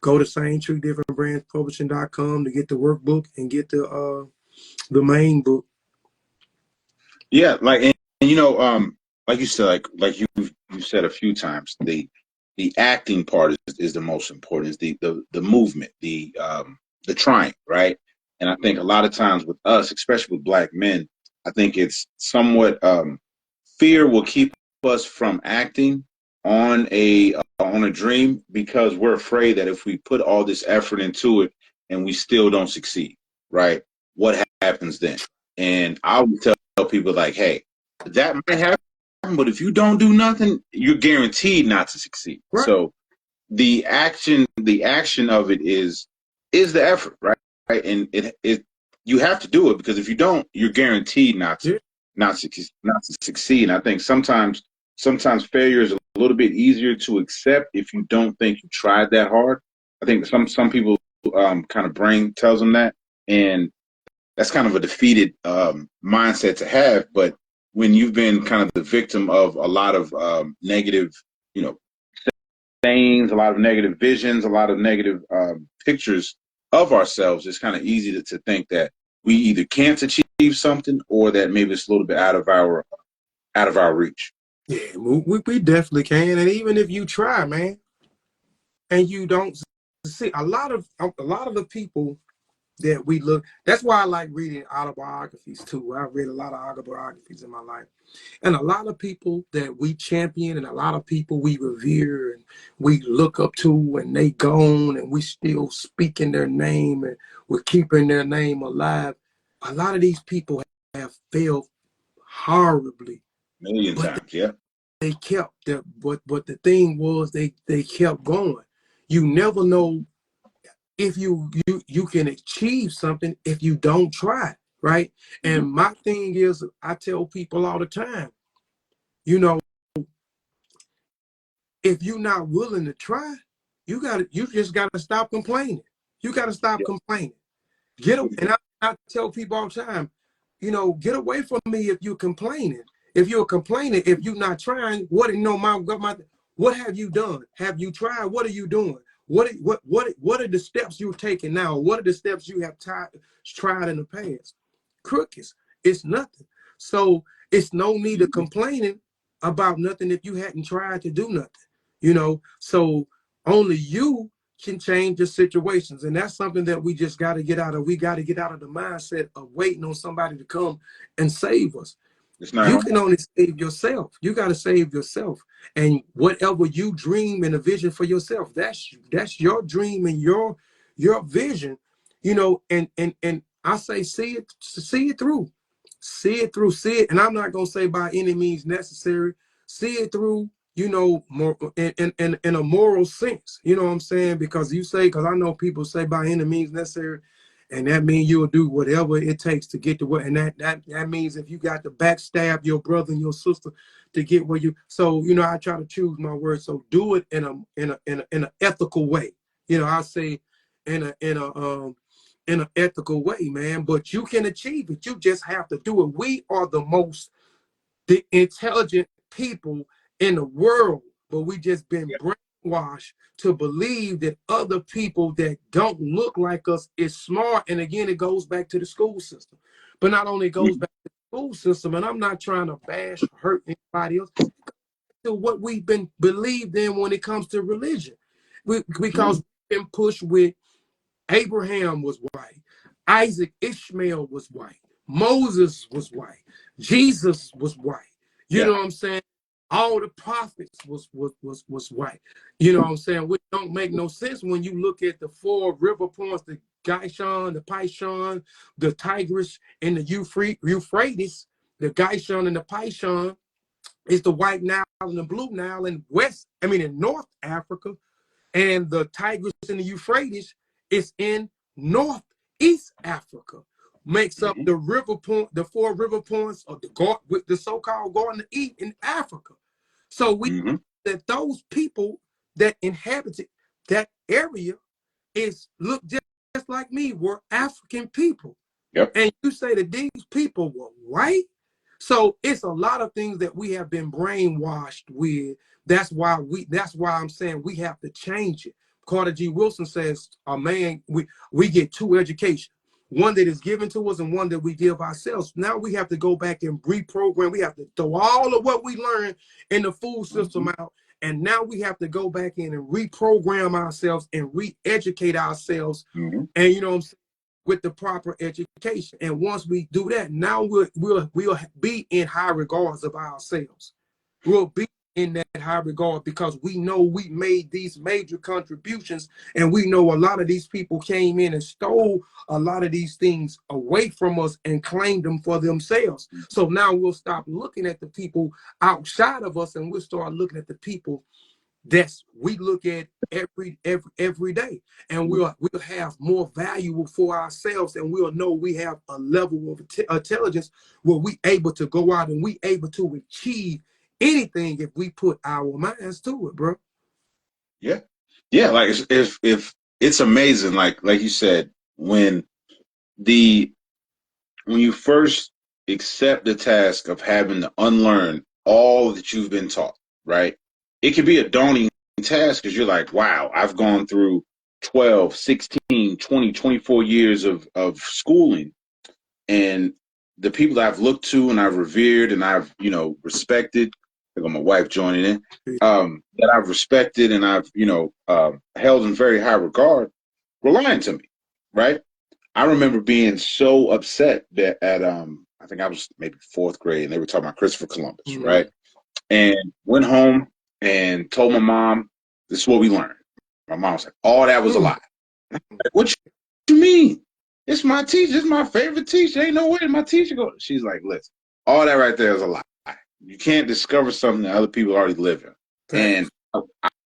go to SaneTreeDifferentBrandsPublishing.com to get the workbook and get the main book. Yeah, like like you said, like you said a few times, the acting part is the most important. Is the movement, the trying, right? And I think a lot of times with us, especially with Black men, I think it's somewhat fear will keep us from acting on a dream, because we're afraid that if we put all this effort into it and we still don't succeed, right? What happens then? And I would tell people, like, hey, that might happen, but if you don't do nothing, you're guaranteed not to succeed. Right. So the action of it is the effort, right? And it you have to do it, because if you don't, you're guaranteed not to succeed. And I think sometimes failure is a little bit easier to accept if you don't think you tried that hard. I think some people kind of brain tells them that, and that's kind of a defeated mindset to have. But when you've been kind of the victim of a lot of negative, sayings, a lot of negative visions, a lot of negative pictures of ourselves, it's kind of easy to think that we either can't achieve something, or that maybe it's a little bit out of our out of our reach. Yeah, we definitely can. And even if you try, man, and you don't see a lot of the people that we look. That's why I like reading autobiographies too. I've read a lot of autobiographies in my life. And a lot of people that we champion and a lot of people we revere and we look up to, and they gone and we still speaking their name and we're keeping their name alive. A lot of these people have failed horribly. Million But times, yeah. they kept but the thing was they kept going. You never know if you can achieve something if you don't try, right? Mm-hmm. And my thing is, I tell people all the time, you know, if you're not willing to try, you just gotta stop complaining. You gotta stop complaining. And I tell people all the time, you know, get away from me if you're complaining. If you're complaining, if you're not trying, what have you done? Have you tried? What are you doing? What are the steps you're taking now? What are the steps you have tried in the past? Crickets. It's nothing. So it's no need of complaining about nothing if you hadn't tried to do nothing. You know, so only you can change the situations. And that's something that we just got to get out of. We got to get out of the mindset of waiting on somebody to come and save us. You can only save yourself. You got to save yourself. And whatever you dream and a vision for yourself, that's your dream and your vision, you know, and I say see it through. See it. And I'm not going to say by any means necessary. See it through, you know, more in a moral sense. You know what I'm saying? Because I know people say by any means necessary, and that means you'll do whatever it takes to get to where, and that means if you got to backstab your brother and your sister to get where you. So, you know, I try to choose my words. So do it in an ethical way. You know, I say in an ethical way, man. But you can achieve it. You just have to do it. We are the intelligent people in the world, but we just been brainwashed to believe that other people that don't look like us is smart. And again, it goes back to the school system. But not only goes back to the school system, and I'm not trying to bash or hurt anybody else, to what we've been believed in when it comes to religion. Because we've been pushed with Abraham was white, Isaac, Ishmael was white, Moses was white, Jesus was white. You know what I'm saying? All the prophets was white. You know what I'm saying? Which don't make no sense when you look at the 4 river points, the Gishon, the Pishon, the Tigris, and the Euphrates. The Gishon and the Pishon is the White Nile and the Blue Nile in North Africa. And the Tigris and the Euphrates is in Northeast Africa. Makes up the 4 river points of the so-called Garden of Eden in Africa. So we that those people that inhabited that area look just like me, were African people. And you say that these people were white. So it's a lot of things that we have been brainwashed with. That's why I'm saying we have to change it. Carter G. Wilson says, we get 2 educations. One that is given to us and one that we give ourselves. Now we have to go back and reprogram. We have to throw all of what we learned in the food system out. And now we have to go back in and reprogram ourselves and re-educate ourselves. And you know what I'm saying? With the proper education. And once we do that, now we'll be in high regards of ourselves. We'll be in that high regard because we know we made these major contributions, and we know a lot of these people came in and stole a lot of these things away from us and claimed them for themselves. So now we'll stop looking at the people outside of us and we'll start looking at the people we look at every day, and we'll have more value for ourselves, and we'll know we have a level of intelligence where we able to go out and we able to achieve anything if we put our minds to it, bro. Like if it's amazing, like you said, when you first accept the task of having to unlearn all that you've been taught, right? It can be a daunting task because you're like, wow, I've gone through 12, 16, 20, 24 years of schooling. And the people that I've looked to and I've revered and I've, respected, I got my wife joining in, that I've respected and I've, held in very high regard were lying to me, right? I remember being so upset that I think I was maybe fourth grade and they were talking about Christopher Columbus, right? And went home and told my mom, this is what we learned. My mom was like, oh, that was a lie. Like, what you mean? It's my teacher. It's my favorite teacher. Ain't no way my teacher go. She's like, listen, all that right there is a lie. You can't discover something that other people already live in. And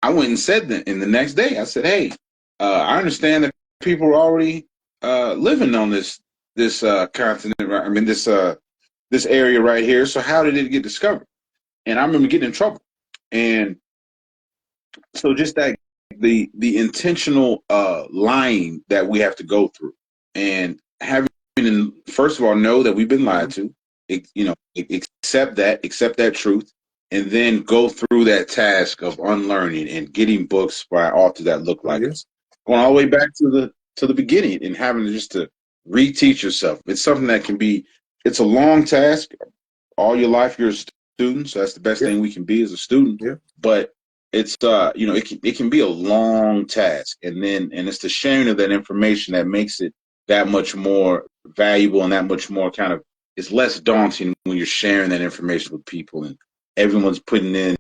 I went and said that. And the next day I said, hey, I understand that people are already living on this continent. Right? I mean, this area right here. So how did it get discovered? And I remember getting in trouble. And so just that the intentional lying that we have to go through, and having first of all know that we've been lied to, accept that truth, and then go through that task of unlearning and getting books by authors that look like us, going all the way back to the beginning and having to reteach yourself. It's something that can be. It's a long task. All your life you're a student, so that's the best thing we can be as a student. But it's it can be a long task, and it's the sharing of that information that makes it that much more valuable and that much more it's less daunting when you're sharing that information with people and everyone's putting in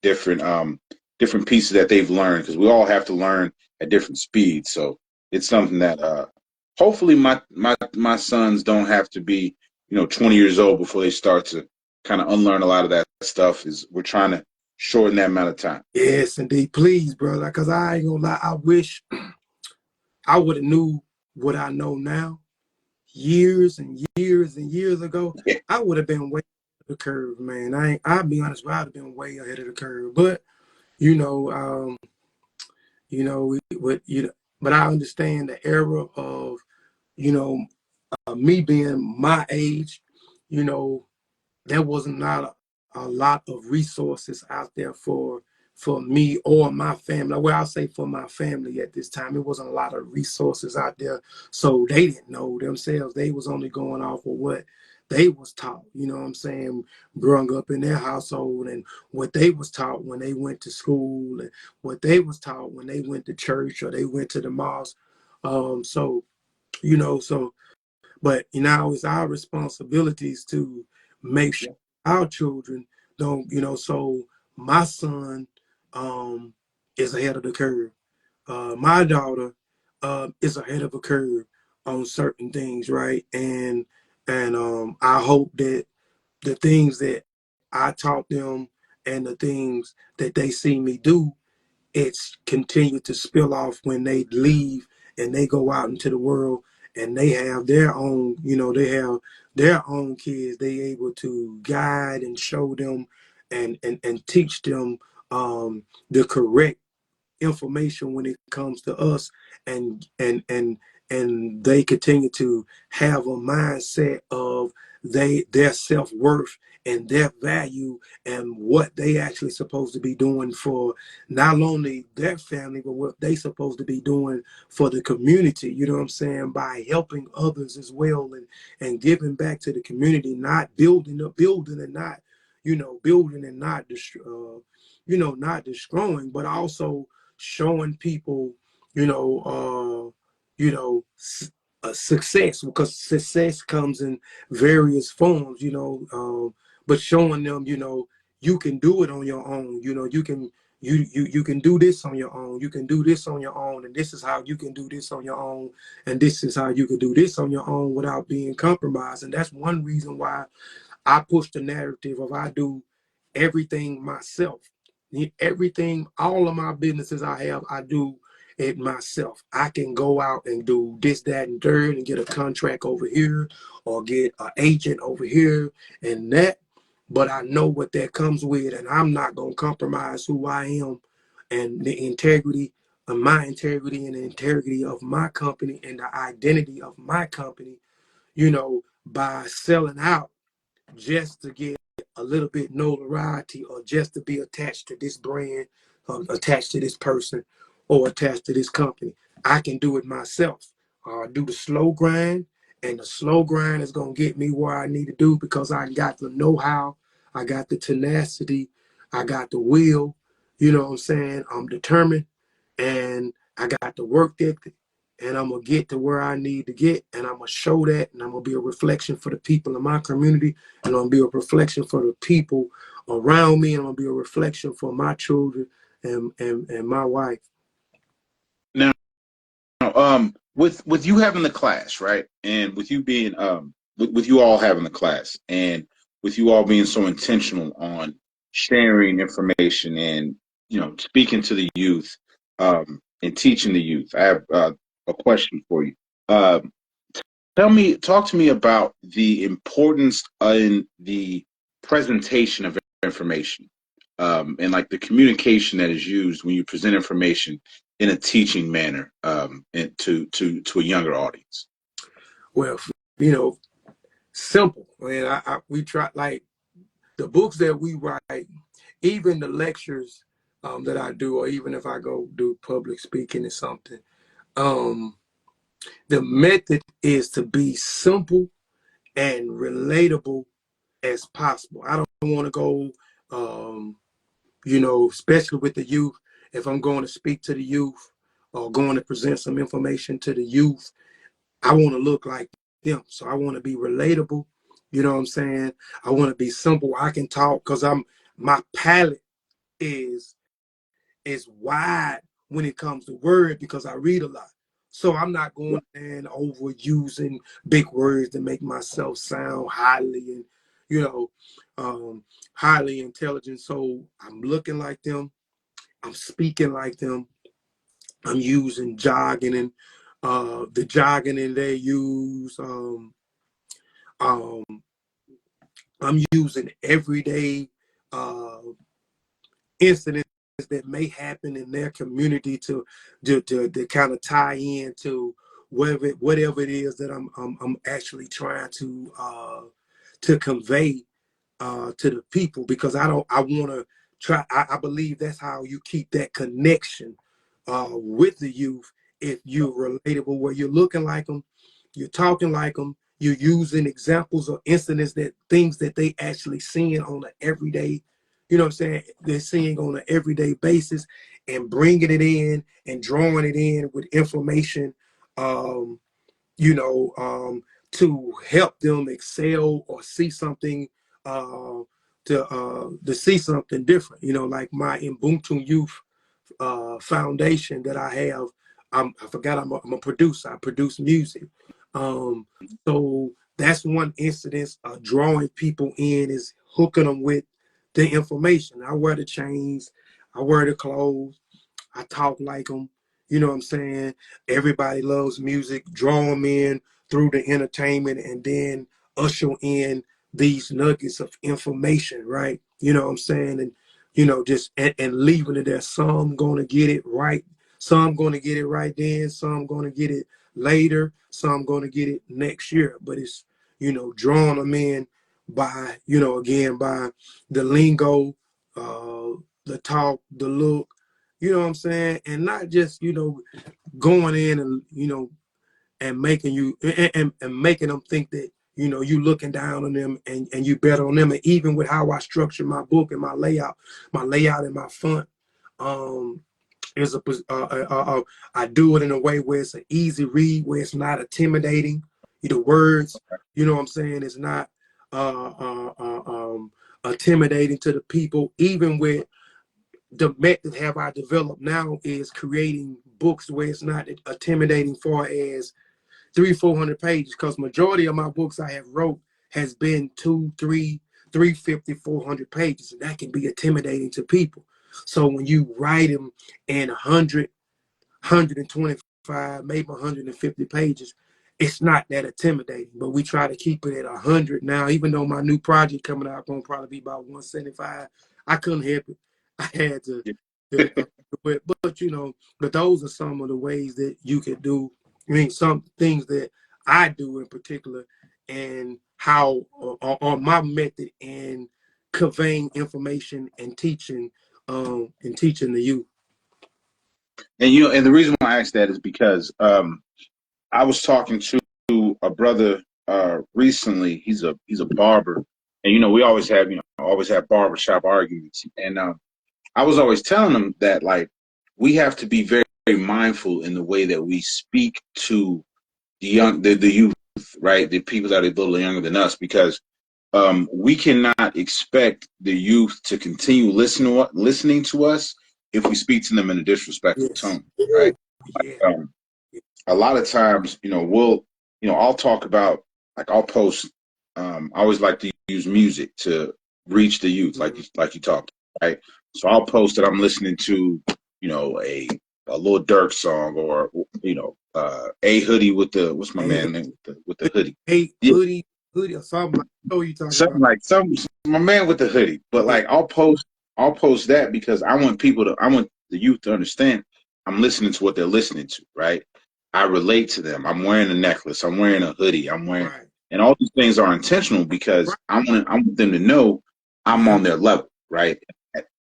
different pieces that they've learned, because we all have to learn at different speeds. So it's something that hopefully my sons don't have to be 20 years old before they start to kind of unlearn a lot of that stuff. Is we're trying to shorten that amount of time. Yes, indeed. Please, brother, because I ain't gonna lie, I wish I would have knew what I know now years and years and years ago. I would have been way ahead of the curve, man. I'll be honest, I'd have been way ahead of the curve. But but I understand the era of me being my age. There was not a lot of resources out there for me or my family. Well, I'll say for my family at this time, it wasn't a lot of resources out there. So they didn't know themselves. They was only going off of what they was taught, you know what I'm saying, growing up in their household, and what they was taught when they went to school, and what they was taught when they went to church or they went to the mosque. But it's our responsibilities to make sure our children don't, so my son is ahead of the curve. My daughter is ahead of a curve on certain things, right? And I hope that the things that I taught them and the things that they see me do, it's continued to spill off when they leave and they go out into the world and they have their own, they have their own kids. They able to guide and show them and teach them the correct information when it comes to us, and they continue to have a mindset of their self-worth and their value and what they actually supposed to be doing for not only their family, but what they supposed to be doing for the community, you know what I'm saying, by helping others as well, and giving back to the community, not building and not, building and not not destroying, but also showing people, success, because success comes in various forms, but showing them, you can do it on your own. You can do this on your own. You can do this on your own, and this is how you can do this on your own, and this is how you can do this on your own without being compromised. And that's one reason why I push the narrative of I do everything myself. Everything, all of my businesses I do it myself. I can go out and do this, that, and third, and get a contract over here or get an agent over here and that. But I know what that comes with, and I'm not going to compromise who I am and the integrity of my integrity and the integrity of my company and the identity of my company, by selling out just to get a little bit notoriety or just to be attached to this brand, attached to this person, or attached to this company. I can do it myself. Do the slow grind And the slow grind is going to get me where I need to do because I got the know-how, I got the tenacity, I got the will, you know what I'm saying? I'm determined and I got the work ethic and I'm going to get to where I need to get and I'm going to show that and I'm going to be a reflection for the people in my community and I'm going to be a reflection for the people around me and I'm going to be a reflection for my children and my wife. Now, with you having the class, right, and with you being with you all having the class, and with you all being so intentional on sharing information and speaking to the youth, and teaching the youth, I have a question for you. Um, talk to me about the importance in the presentation of information, and like the communication that is used when you present information in a teaching manner, and to a younger audience. Well, simple. And we try, like the books that we write, even the lectures that I do, or even if I go do public speaking or something, the method is to be simple and relatable as possible. I don't want to go, especially with the youth, if I'm going to speak to the youth or going to present some information to the youth, I want to look like them. So I want to be relatable. You know what I'm saying? I want to be simple. I can talk because my palette is wide when it comes to word because I read a lot. So I'm not going and overusing big words to make myself sound highly highly intelligent. So I'm looking like them. I'm speaking like them. I'm using jargon and the jargon and they use. I'm using everyday incidents that may happen in their community to kind of tie in to whatever it is that I'm actually trying to convey to the people because I want to try. I believe that's how you keep that connection with the youth. If you're relatable, where you're looking like them, you're talking like them, you're using examples or incidents that things that they actually seeing on an everyday, you know what I'm saying? They're seeing on an everyday basis and bringing it in and drawing it in with information, you know, to help them excel or see something, to see something different. You know, like my Ubuntu Youth foundation that I have. I forgot I'm a producer. I produce music. So that's one instance of drawing people in is hooking them with the information. I wear the chains. I wear the clothes. I talk like them. You know what I'm saying? Everybody loves music. Draw them in through the entertainment and then usher in these nuggets of information, right? You know what I'm saying? And, just and leaving it there. Some going to get it right. Some going to get it right then. Some going to get it later. Some going to get it next year. But it's, drawing them in by, again, by the lingo, the talk, the look, you know what I'm saying? And not just, going in and, and making you and making them think that, you looking down on them and you better on them. And even with how I structure my book and my layout and my font, is I do it in a way where it's an easy read, where it's not intimidating. The words, you know what I'm saying, it's not intimidating to the people, even with the method have I developed now is creating books where it's not intimidating far as 300-400 pages, because majority of my books I have wrote has been 350-400 pages, and that can be intimidating to people. So when you write them in 100, 125, maybe 150 pages, it's not that intimidating. But we try to keep it at 100 now, even though my new project coming out gonna probably be about 175. I couldn't help it. I had to, but those are some of the ways that you could do. I mean, some things that I do in particular, and how on my method in conveying information and teaching the youth. And and the reason why I asked that is because I was talking to a brother recently. He's a barber, and you know we always have barbershop arguments. And I was always telling him that like we have to be very, very mindful in the way that we speak to the youth, right? The people that are a little younger than us, because we cannot expect the youth to continue listening to us if we speak to them in a disrespectful Yes. tone, right? Yeah. A lot of times, I'll talk about, like, I'll post. I always like to use music to reach the youth, like you talked, right? So I'll post that I'm listening to, a Lil Durk song, or a hoodie with the what's my man name with the hoodie. Hey, Yeah, hoodie or something. I know what you talking something about. like my man with the hoodie. But like I'll post that because I want the youth to understand I'm listening to what they're listening to, right? I relate to them. I'm wearing a necklace. I'm wearing a hoodie. Right. And all these things are intentional because I want them to know I'm on their level, right?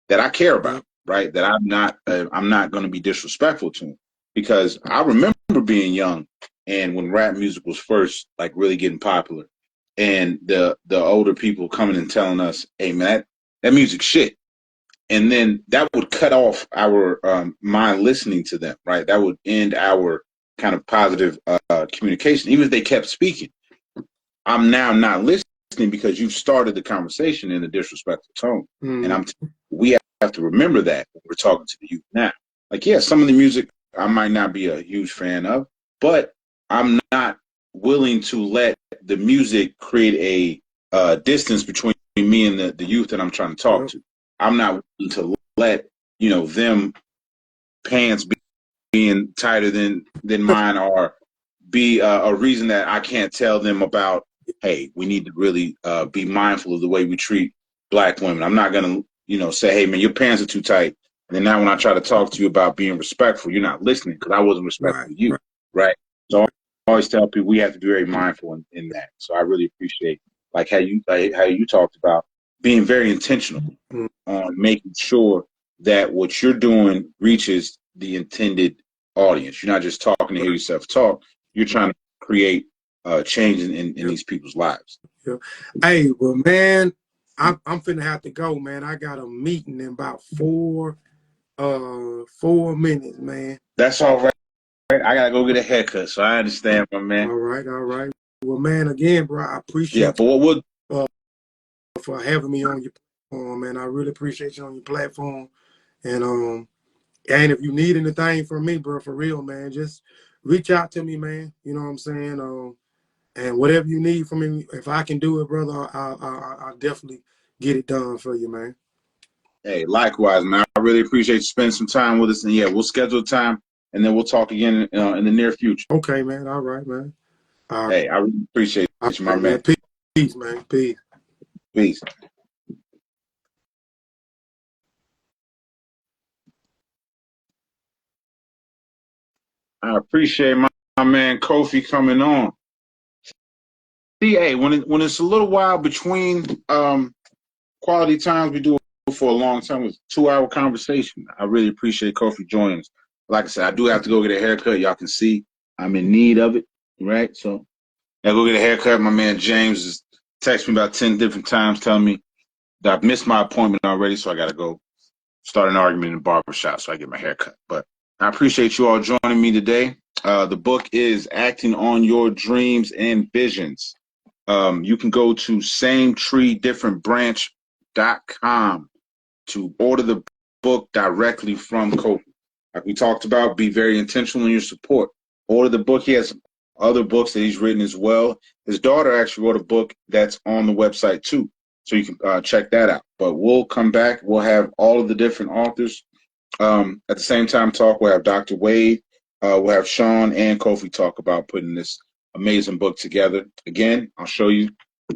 That I care about, right? That I'm not going to be disrespectful to them, because I remember being young and when rap music was first like really getting popular, and the older people coming and telling us, "Hey man, that music shit," and then that would cut off our mind listening to them, right? That would end our kind of positive communication, even if they kept speaking. I'm now not listening because you've started the conversation in a disrespectful tone, and we have to remember that when we're talking to the youth now. Like, yeah, some of the music I might not be a huge fan of, but I'm not willing to let the music create a distance between me and the youth that I'm trying to talk to. I'm not willing to let them pants being tighter than mine, or be a reason that I can't tell them about, hey, we need to really be mindful of the way we treat Black women. I'm not going to, say, hey, man, your pants are too tight. And then now when I try to talk to you about being respectful, you're not listening because I wasn't respectful to you, right? So I always tell people we have to be very mindful in that. So I really appreciate like how you talked about being very intentional on making sure that what you're doing reaches the intended audience. You're not just talking to hear yourself talk. You're trying to create change in these people's lives. Yeah. Hey, well, man, I'm finna have to go, man. I got a meeting in about 4 minutes, man. That's all right. I gotta go get a haircut, so I understand, my man. All right. Well, man, again, bro, I appreciate but what would for having me on your platform, man. I really appreciate you on your platform. And if you need anything from me, bro, for real, man, just reach out to me, man. You know what I'm saying? And whatever you need from me, if I can do it, brother, I'll definitely get it done for you, man. Hey, likewise, man. I really appreciate you spending some time with us, and yeah, we'll schedule time, and then we'll talk again in the near future. Okay, man. All right, man. Hey, I really appreciate you, my man. Peace, man. Peace. Peace. I appreciate my man Kofi coming on. See, hey, when it's a little while between quality times, we do it for a long time with 2-hour conversation. I really appreciate Kofi joining us. Like I said, I do have to go get a haircut. Y'all can see I'm in need of it, right? So I go get a haircut. My man James has texted me about 10 different times telling me that I've missed my appointment already, so I got to go start an argument in the barbershop so I get my haircut. But I appreciate you all joining me today. The book is Acting on Your Dreams and Visions. You can go to sametreedifferentbranch.com to order the book directly from Kofi. Like we talked about, be very intentional in your support. Order the book. He has other books that he's written as well. His daughter actually wrote a book that's on the website too, so you can check that out. But we'll come back. We'll have all of the different authors at the same time talk. We'll have Dr. Wade. We'll have Sean and Kofi talk about putting this amazing book together. Again, I'll show you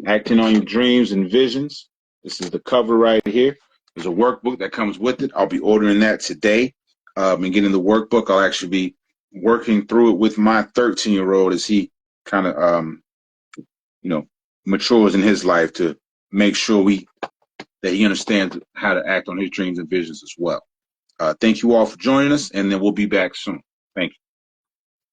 Acting on Your Dreams and Visions. This is the cover right here. There's a workbook that comes with it. I'll be ordering that today and getting the workbook. I'll actually be working through it with my 13-year-old as he kind of, matures in his life to make sure that he understands how to act on his dreams and visions as well. Thank you all for joining us, and then we'll be back soon. Thank you.